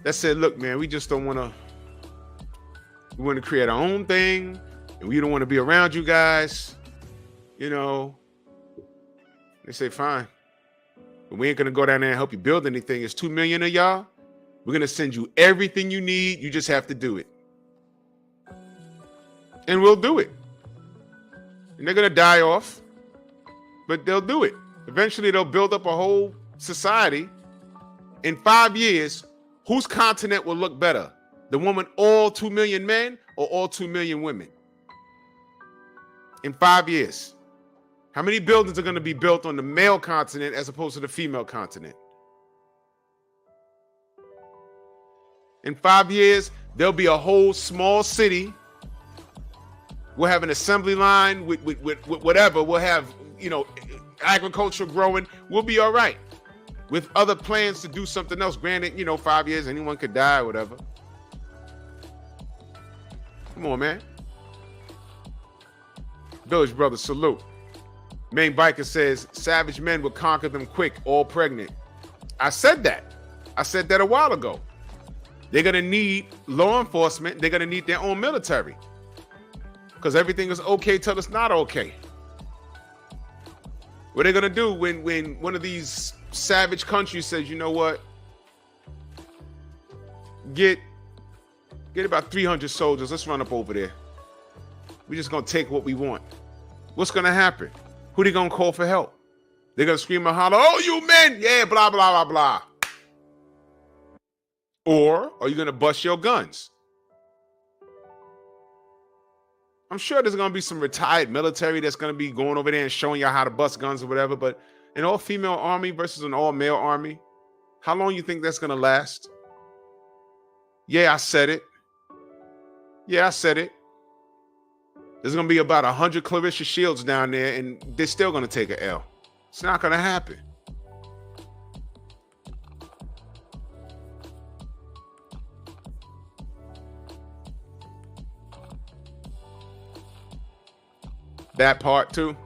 that said, look, man, we just don't want to, we want to create our own thing and we don't want to be around you guys. You know, they say, fine. But we ain't going to go down there and help you build anything. It's 2 million of y'all. We're going to send you everything you need. You just have to do it. And we'll do it. And they're going to die off, but they'll do it. Eventually, they'll build up a whole society. In 5 years, whose continent will look better? The one with all 2 million men or all 2 million women? In 5 years. How many buildings are going to be built on the male continent as opposed to the female continent? In 5 years, there'll be a whole small city. We'll have an assembly line with whatever. We'll have, agriculture growing. We'll be all right. With other plans to do something else. Granted, 5 years, anyone could die or whatever. Come on, man. Village Brothers, salute. Main Biker says, savage men will conquer them quick, all pregnant. I said that. I said that a while ago. They're going to need law enforcement. They're going to need their own military. Because everything is okay till it's not okay. What are they going to do when one of these savage countries says, you know what? Get about 300 soldiers. Let's run up over there. We're just going to take what we want. What's going to happen? Who they going to call for help? They're going to scream and holler, oh, you men. Yeah, blah, blah, blah, blah. Or are you going to bust your guns? I'm sure there's going to be some retired military that's going to be going over there and showing y'all how to bust guns or whatever. But an all-female army versus an all-male army, how long you think that's going to last? Yeah, I said it. Yeah, I said it. There's going to be about 100 Clarissa Shields down there, and they're still going to take an L. It's not going to happen. That part too.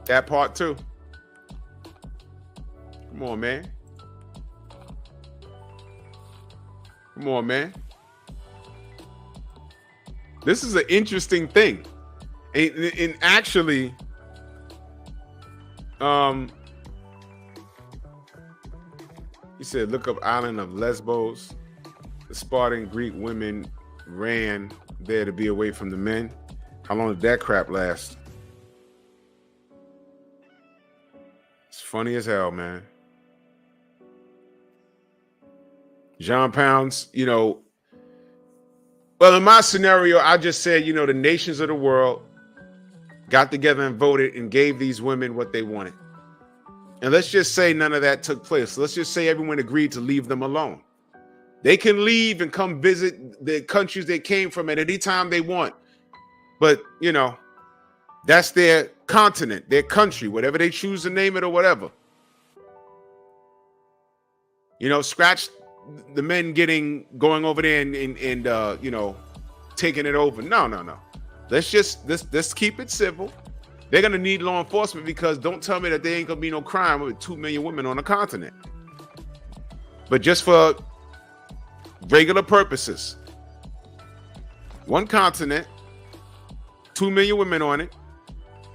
That part too. Come on, man. Come on, man. This is an interesting thing. And actually, he said, look up island of Lesbos. The Spartan Greek women ran there to be away from the men. How long did that crap last? It's funny as hell, man. John Pounds, well, in my scenario, I just said, the nations of the world got together and voted and gave these women what they wanted. And let's just say none of that took place. Let's just say everyone agreed to leave them alone. They can leave and come visit the countries they came from at any time they want. But, that's their continent, their country, whatever they choose to name it or whatever. Scratch the men going over there and taking it over. No. Let's keep it civil. They're going to need law enforcement because don't tell me that there ain't going to be no crime with 2 million women on the continent. But just for regular purposes, one continent, 2 million women on it,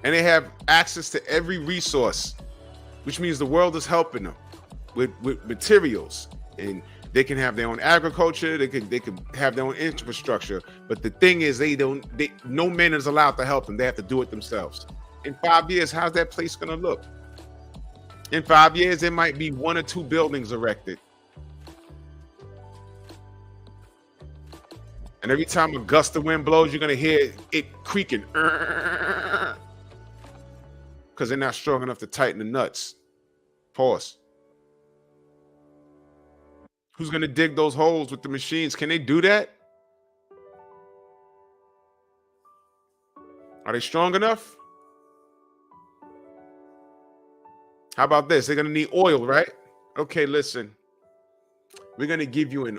and they have access to every resource, which means the world is helping them with materials, and they can have their own agriculture, they can have their own infrastructure. But the thing is, no man is allowed to help them. They have to do it themselves. In 5 years, how's that place going to look? In 5 years, there might be 1 or 2 buildings erected. And every time a gust of wind blows, you're going to hear it creaking. Because they're not strong enough to tighten the nuts. Pause. Who's going to dig those holes with the machines? Can they do that? Are they strong enough? How about this? They're going to need oil, right? Okay, listen. We're going to give you an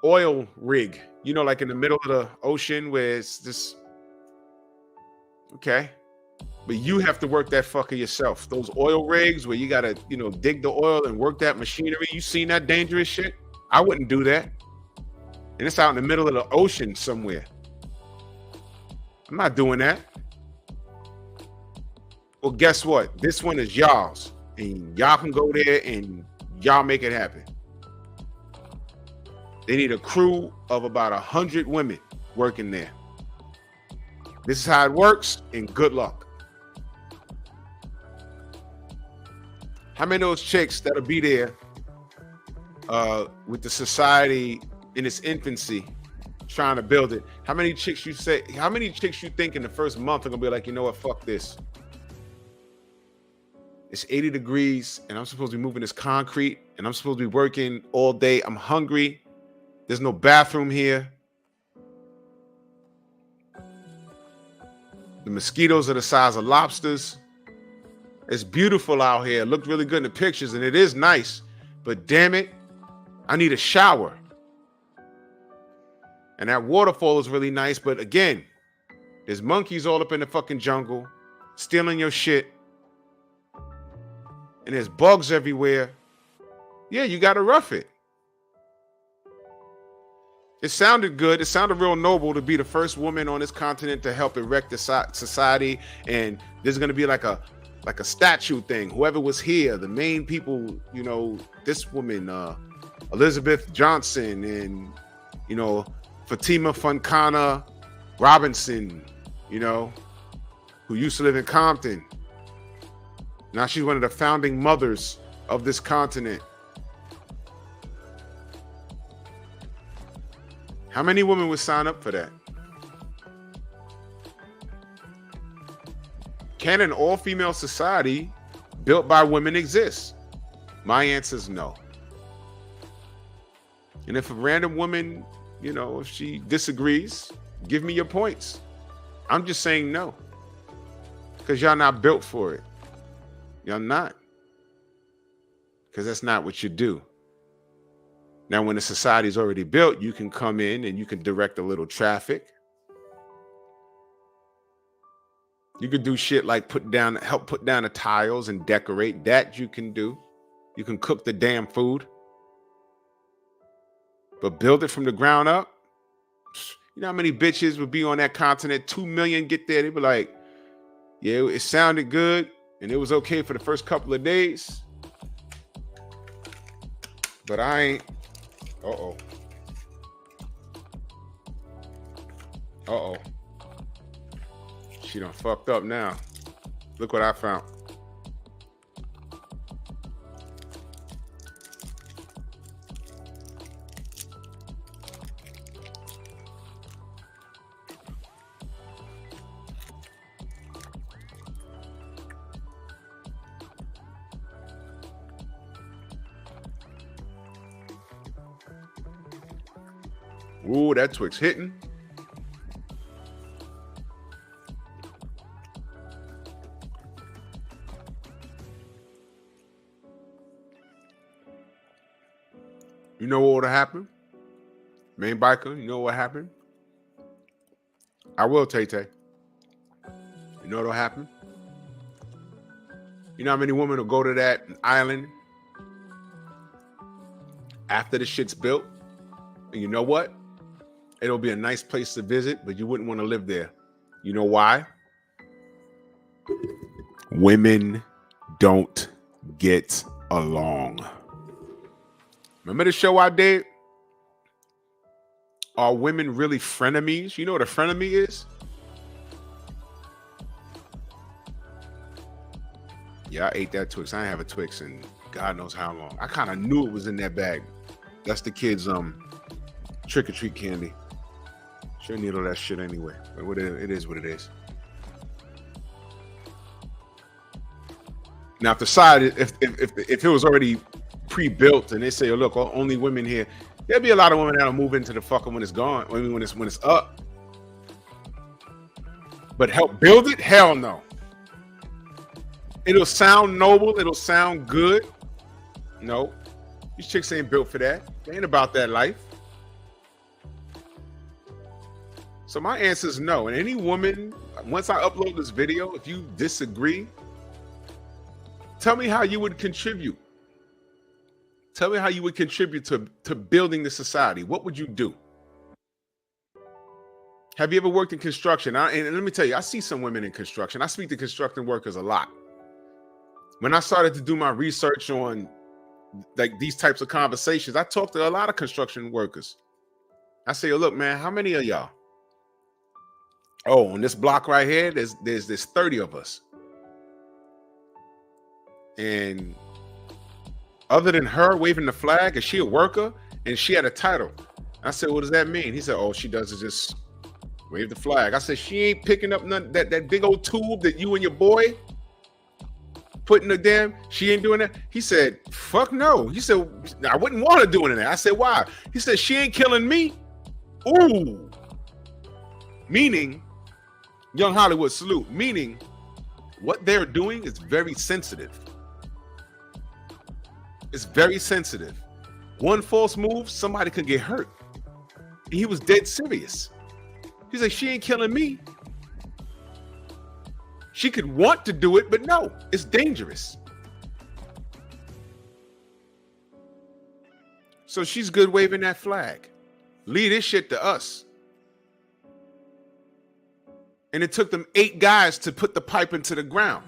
oil rig, like in the middle of the ocean where it's just, okay. But you have to work that fucker yourself. Those oil rigs where you got to, dig the oil and work that machinery. You seen that dangerous shit? I wouldn't do that. And it's out in the middle of the ocean somewhere. I'm not doing that. Well, guess what? This one is y'all's. And y'all can go there and y'all make it happen. They need a crew of about 100 women working there. This is how it works, and good luck. How many of those chicks that'll be there with the society in its infancy trying to build it. How many chicks you think in the first month are gonna be like, you know what, fuck this. It's 80 degrees and I'm supposed to be moving this concrete and I'm supposed to be working all day. I'm hungry. There's no bathroom here. The mosquitoes are the size of lobsters. It's beautiful out here. It looked really good in the pictures and it is nice, but damn it, I need a shower. And that waterfall is really nice, but again, there's monkeys all up in the fucking jungle, stealing your shit. And there's bugs everywhere. Yeah, you gotta rough it. It sounded good. It sounded real noble to be the first woman on this continent to help erect the society. And there's gonna be like a statue thing. Whoever was here, the main people, you know, this woman, Elizabeth Johnson, and you know, Fatima Fontana Robinson, you know, who used to live in Compton. Now she's one of the founding mothers of this continent. How many women would sign up for that? Can an all-female society built by women exist? My answer is no. And if a random woman, you know, if she disagrees, give me your points. I'm just saying no. Because y'all not built for it. Y'all not. Because that's not what you do. Now, when the society is already built, you can come in and you can direct a little traffic. You could do shit like help put down the tiles and decorate. That you can do. You can cook the damn food. But build it from the ground up. You know how many bitches would be on that continent? 2 million get there. They'd be like, yeah, it sounded good. And it was okay for the first couple of days. But I ain't. Uh-oh. Uh-oh. She done fucked up now. Look what I found. Ooh, that Twix hitting. You know what would have happened? Main biker, you know what happened? I will, Tay-Tay. You know what'll happen? You know how many women will go to that island after the shit's built? And you know what? It'll be a nice place to visit, but you wouldn't want to live there. You know why? Women don't get along. Remember the show I did? Are women really frenemies? You know what a frenemy is? Yeah, I ate that Twix. I ain't have a Twix in God knows how long. I kind of knew it was in that bag. That's the kids' trick-or-treat candy. Shouldn't need all that shit anyway. But it is what it is. Now, if the side, if it was already pre-built and they say, oh, look, only women here, there'll be a lot of women that'll move into the fucking when it's gone. I mean, when it's up. But help build it? Hell no. It'll sound noble. It'll sound good. No. These chicks ain't built for that. They ain't about that life. So my answer is no. And any woman, once I upload this video, if you disagree, tell me how you would contribute. Tell me how you would contribute to building the society. What would you do? Have you ever worked in construction? And let me tell you, I see some women in construction. I speak to construction workers a lot. When I started to do my research on like these types of conversations, I talked to a lot of construction workers. I say, oh, look, man, how many of y'all? Oh, on this block right here, there's 30 of us. And other than her waving the flag, is she a worker? And she had a title. I said, what does that mean? He said, oh, she does is just wave the flag. I said, she ain't picking up none that big old tube that you and your boy putting the damn, she ain't doing that. He said, fuck no. He said, I wouldn't want her doing that. I said, why? He said, she ain't killing me. Ooh. Meaning, Young Hollywood salute, meaning what they're doing is very sensitive. It's very sensitive. One false move, somebody could get hurt. And he was dead serious. He's like, she ain't killing me. She could want to do it, but no, it's dangerous. So she's good waving that flag. Leave this shit to us. And it took them 8 guys to put the pipe into the ground.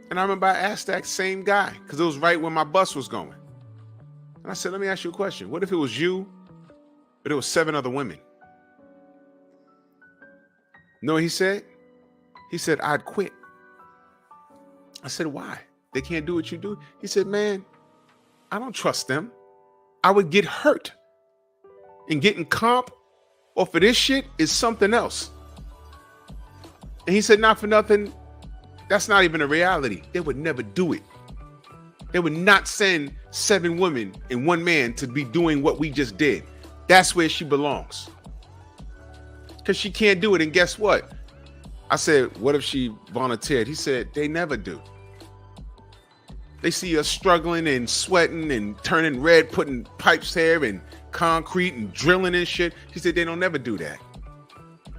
And I remember I asked that same guy, because it was right when my bus was going. And I said, let me ask you a question. What if it was you, but it was 7 other women? You know what he said? He said, I'd quit. I said, why? They can't do what you do? He said, man, I don't trust them. I would get hurt. And getting comp off of this shit is something else. And he said, not for nothing, that's not even a reality. They would never do it. They would not send 7 women and 1 man to be doing what we just did. That's where she belongs. Because she can't do it. And guess what? I said, what if she volunteered? He said, they never do. They see us struggling and sweating and turning red, putting pipes there and concrete and drilling and shit. He said, they don't never do that.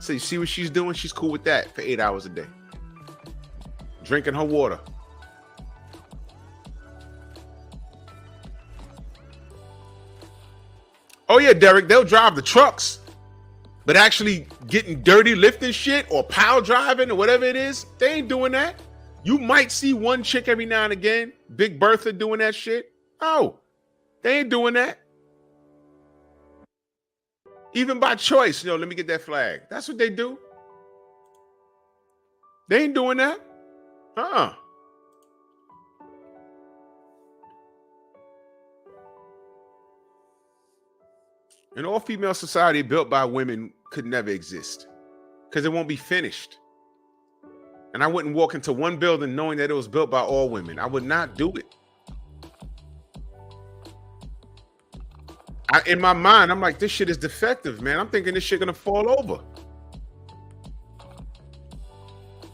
So you see what she's doing? She's cool with that for 8 hours a day. Drinking her water. Oh yeah, Derek, they'll drive the trucks, but actually getting dirty, lifting shit or pile driving or whatever it is, they ain't doing that. You might see one chick every now and again, Big Bertha doing that shit. Oh, they ain't doing that. Even by choice, let me get that flag. That's what they do. They ain't doing that. An all-female society built by women could never exist because it won't be finished. And I wouldn't walk into one building knowing that it was built by all women. I would not do it. In my mind, I'm like, this shit is defective, man. I'm thinking this shit gonna fall over.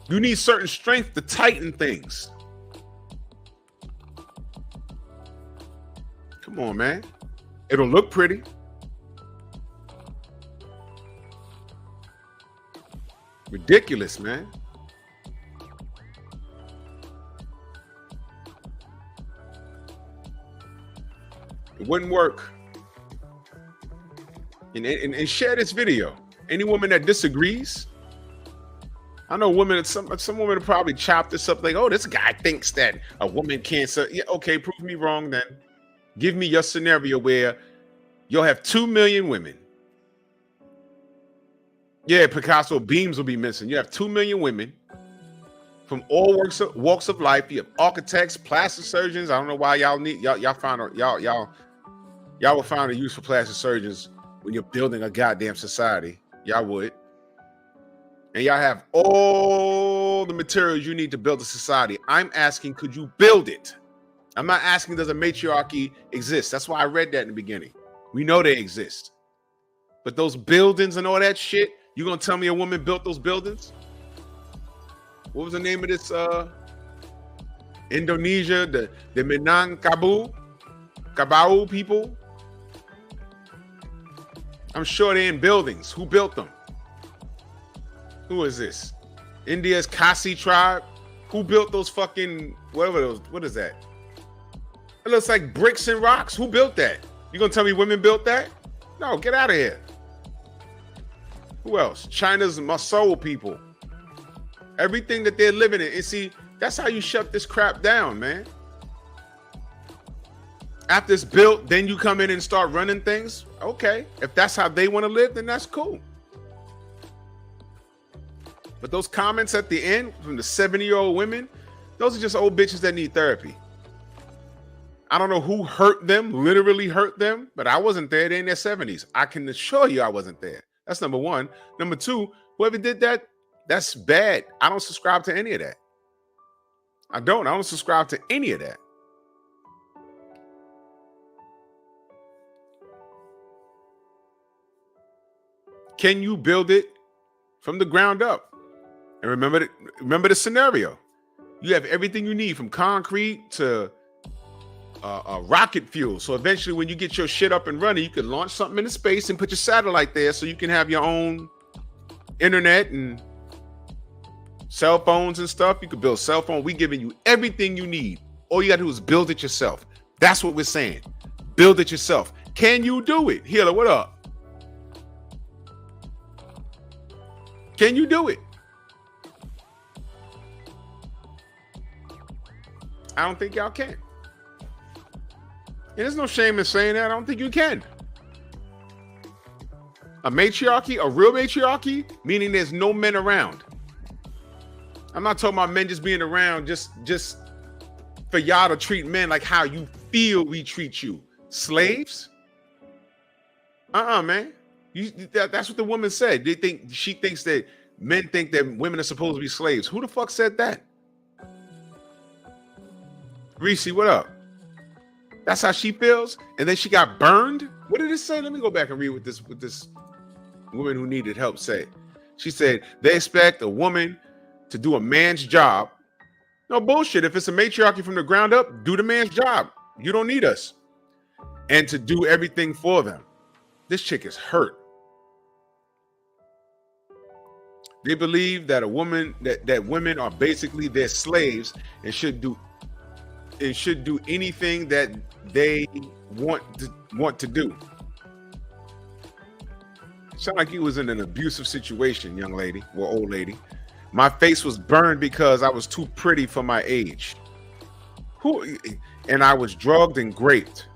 You need certain strength to tighten things. Come on, man. It'll look pretty. Ridiculous, man. It wouldn't work. And share this video. Any woman that disagrees, I know women. Some women will probably chop this up like, "Oh, this guy thinks that a woman can't." Yeah, okay, prove me wrong then. Give me your scenario where you'll have 2 million women. Yeah, Picasso beams will be missing. You have 2 million women from all walks of life. You have architects, plastic surgeons. I don't know why y'all would find a use for plastic surgeons when you're building a goddamn society. Y'all would. And y'all have all the materials you need to build a society. I'm asking, could you build it? I'm not asking, does a matriarchy exist? That's why I read that in the beginning. We know they exist. But those buildings and all that shit, you gonna tell me a woman built those buildings? What was the name of this Indonesia, the Minangkabau people? I'm sure they're in buildings. Who built them? Who is this? India's Khasi tribe? Who built those fucking, whatever those, what is that? It looks like bricks and rocks. Who built that? You gonna tell me women built that? No, get out of here. Who else? China's Maso people. Everything that they're living in. And see, that's how you shut this crap down, man. After it's built, then you come in and start running things. Okay, if that's how they want to live, then that's cool. But those comments at the end from the 70-year-old women, those are just old bitches that need therapy. I don't know who hurt them, literally hurt them, but I wasn't there. They in their 70s. I can assure you I wasn't there. That's number one. Number two, whoever did that, that's bad. I don't subscribe to any of that. I don't subscribe to any of that. Can you build it from the ground up? And remember the scenario. You have everything you need from concrete to rocket fuel. So eventually when you get your shit up and running, you can launch something into space and put your satellite there so you can have your own internet and cell phones and stuff. You can build cell phone. We giving you everything you need. All you got to do is build it yourself. That's what we're saying. Build it yourself. Can you do it? Healer, what up? Can you do it? I don't think y'all can. And there's no shame in saying that. I don't think you can. A matriarchy, a real matriarchy, meaning there's no men around. I'm not talking about men just being around just for y'all to treat men like how you feel we treat you. Slaves? Man. That's what the woman said. She thinks that men think that women are supposed to be slaves. Who the fuck said that? Reese, what up? That's how she feels, and then she got burned. What did it say? Let me go back and read what this woman who needed help said. She said they expect a woman to do a man's job. No bullshit. If it's a matriarchy from the ground up, do the man's job. You don't need us, and to do everything for them. This chick is hurt. They believe that that women are basically their slaves and should do anything that they want to do. Sound like you was in an abusive situation, young lady or old lady. My face was burned because I was too pretty for my age. And I was drugged and raped.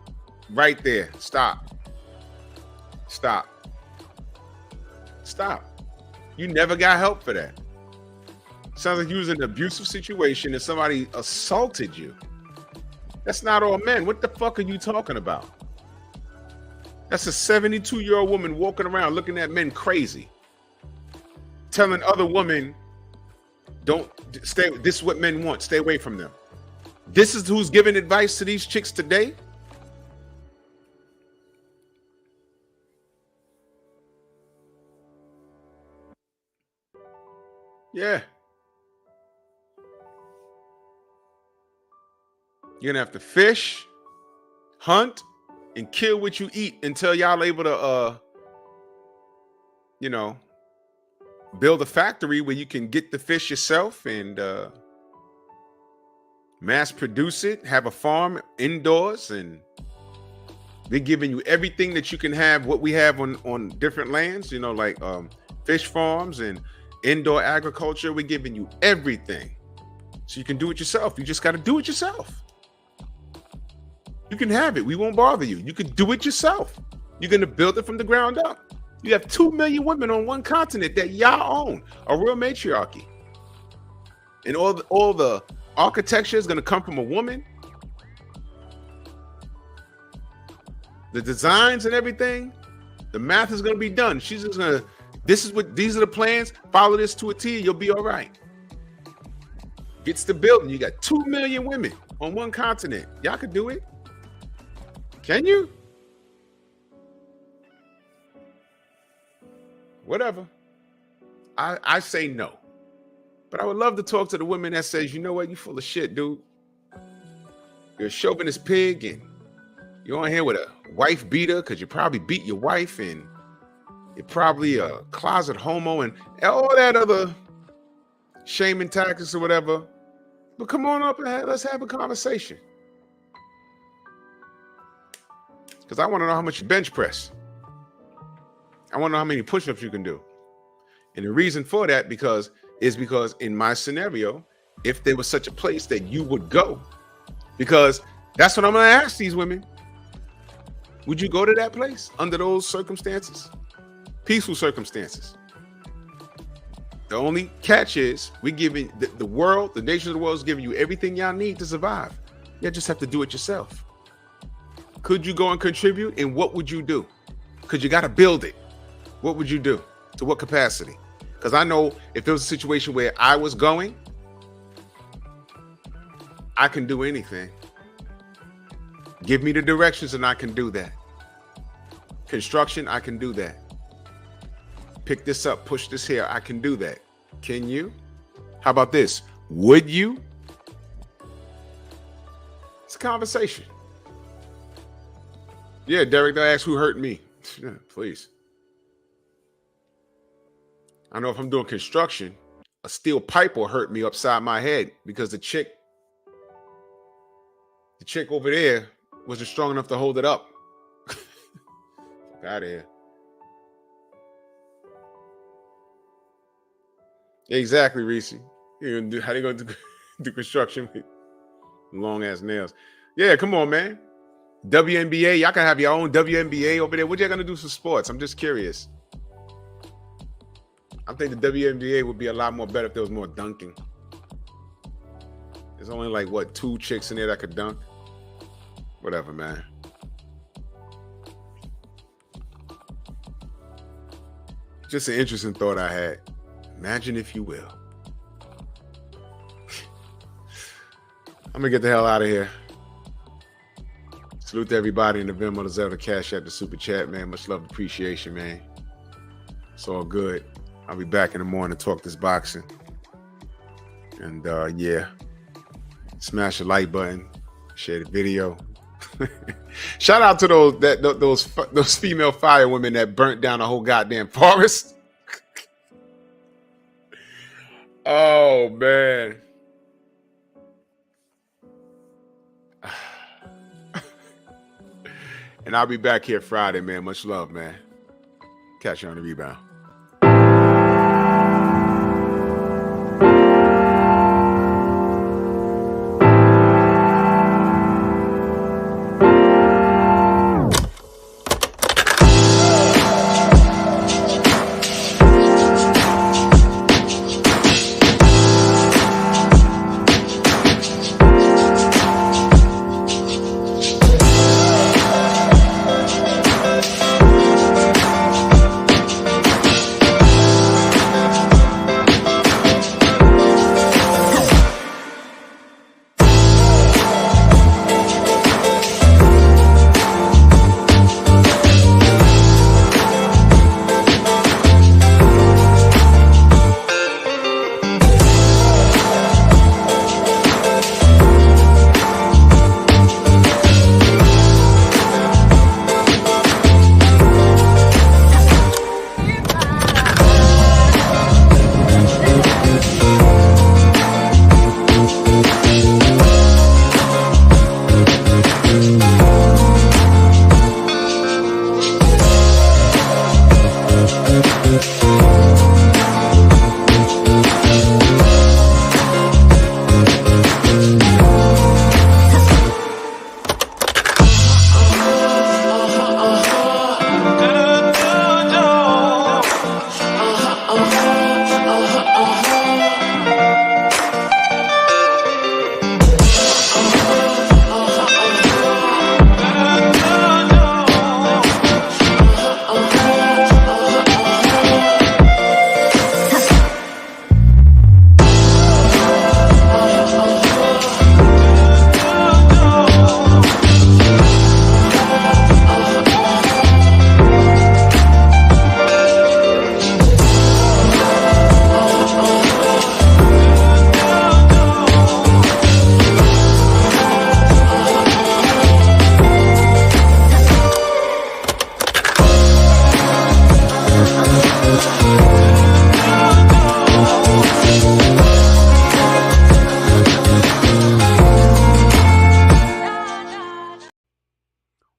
Right there. Stop. You never got help for that. Sounds like you was in an abusive situation and somebody assaulted you. That's not all men. What the fuck are you talking about? That's a 72-year-old woman walking around looking at men crazy. Telling other women, don't stay, this is what men want. Stay away from them. This is who's giving advice to these chicks today? Yeah. You're gonna have to fish, hunt, and kill what you eat until y'all able to build a factory where you can get the fish yourself and mass produce it, have a farm indoors, and they're giving you everything that you can have, what we have on different lands, like fish farms and indoor agriculture. We're giving you everything so you can do it yourself. You just got to do it yourself. You can have it. We won't bother you. You can do it yourself. You're going to build it from the ground up. You have 2 million women on one continent that y'all own, a real matriarchy. And all the architecture is going to come from a woman. The designs and everything, the math is going to be done. She's just going to, these are the plans. Follow this to a T, you'll be all right. Gets the building. You got 2 million women on one continent. Y'all could do it. Can you? Whatever. I say no. But I would love to talk to the women that says, you know what, you full of shit, dude. You're a chauvinist pig and you're on here with a wife beater because you probably beat your wife and you're probably a closet homo and all that other shaming tactics or whatever. But come on up and let's have a conversation. Because I want to know how much you bench press. I want to know how many push-ups you can do. And the reason for that is because in my scenario, if there was such a place that you would go, because that's what I'm going to ask these women. Would you go to that place under those circumstances? Peaceful circumstances. The only catch is we're giving the world, the nation of the world is giving you everything y'all need to survive. You just have to do it yourself. Could you go and contribute? And what would you do? Because you got to build it. What would you do? To what capacity? Because I know if there was a situation where I was going, I can do anything. Give me the directions and I can do that. Construction, I can do that. Pick this up, push this here, I can do that. Can you? How about this? Would you? It's a conversation. Yeah, Derek, they asked who hurt me. Yeah, please. I know if I'm doing construction, a steel pipe will hurt me upside my head because the chick over there wasn't strong enough to hold it up. Out of here. Exactly, Reese. How you gonna do construction with long ass nails? Yeah, come on, man. WNBA, y'all can have your own WNBA over there. What y'all gonna do for sports? I'm just curious. I think the WNBA would be a lot more better if there was more dunking. There's only like what, 2 chicks in there that could dunk. Whatever, man. Just an interesting thought I had. Imagine if you will. I'm gonna get the hell out of here. Salute to everybody in the Venmo, the Zelle, the Cash App, the Super Chat, man. Much love, appreciation, man. It's all good. I'll be back in the morning to talk this boxing. And yeah, smash the like button, share the video. Shout out to those female fire women that burnt down the whole goddamn forest. Oh man. And I'll be back here Friday, man. Much love, man. Catch you on the rebound.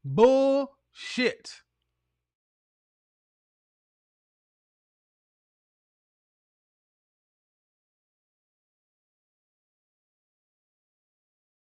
Bullshit.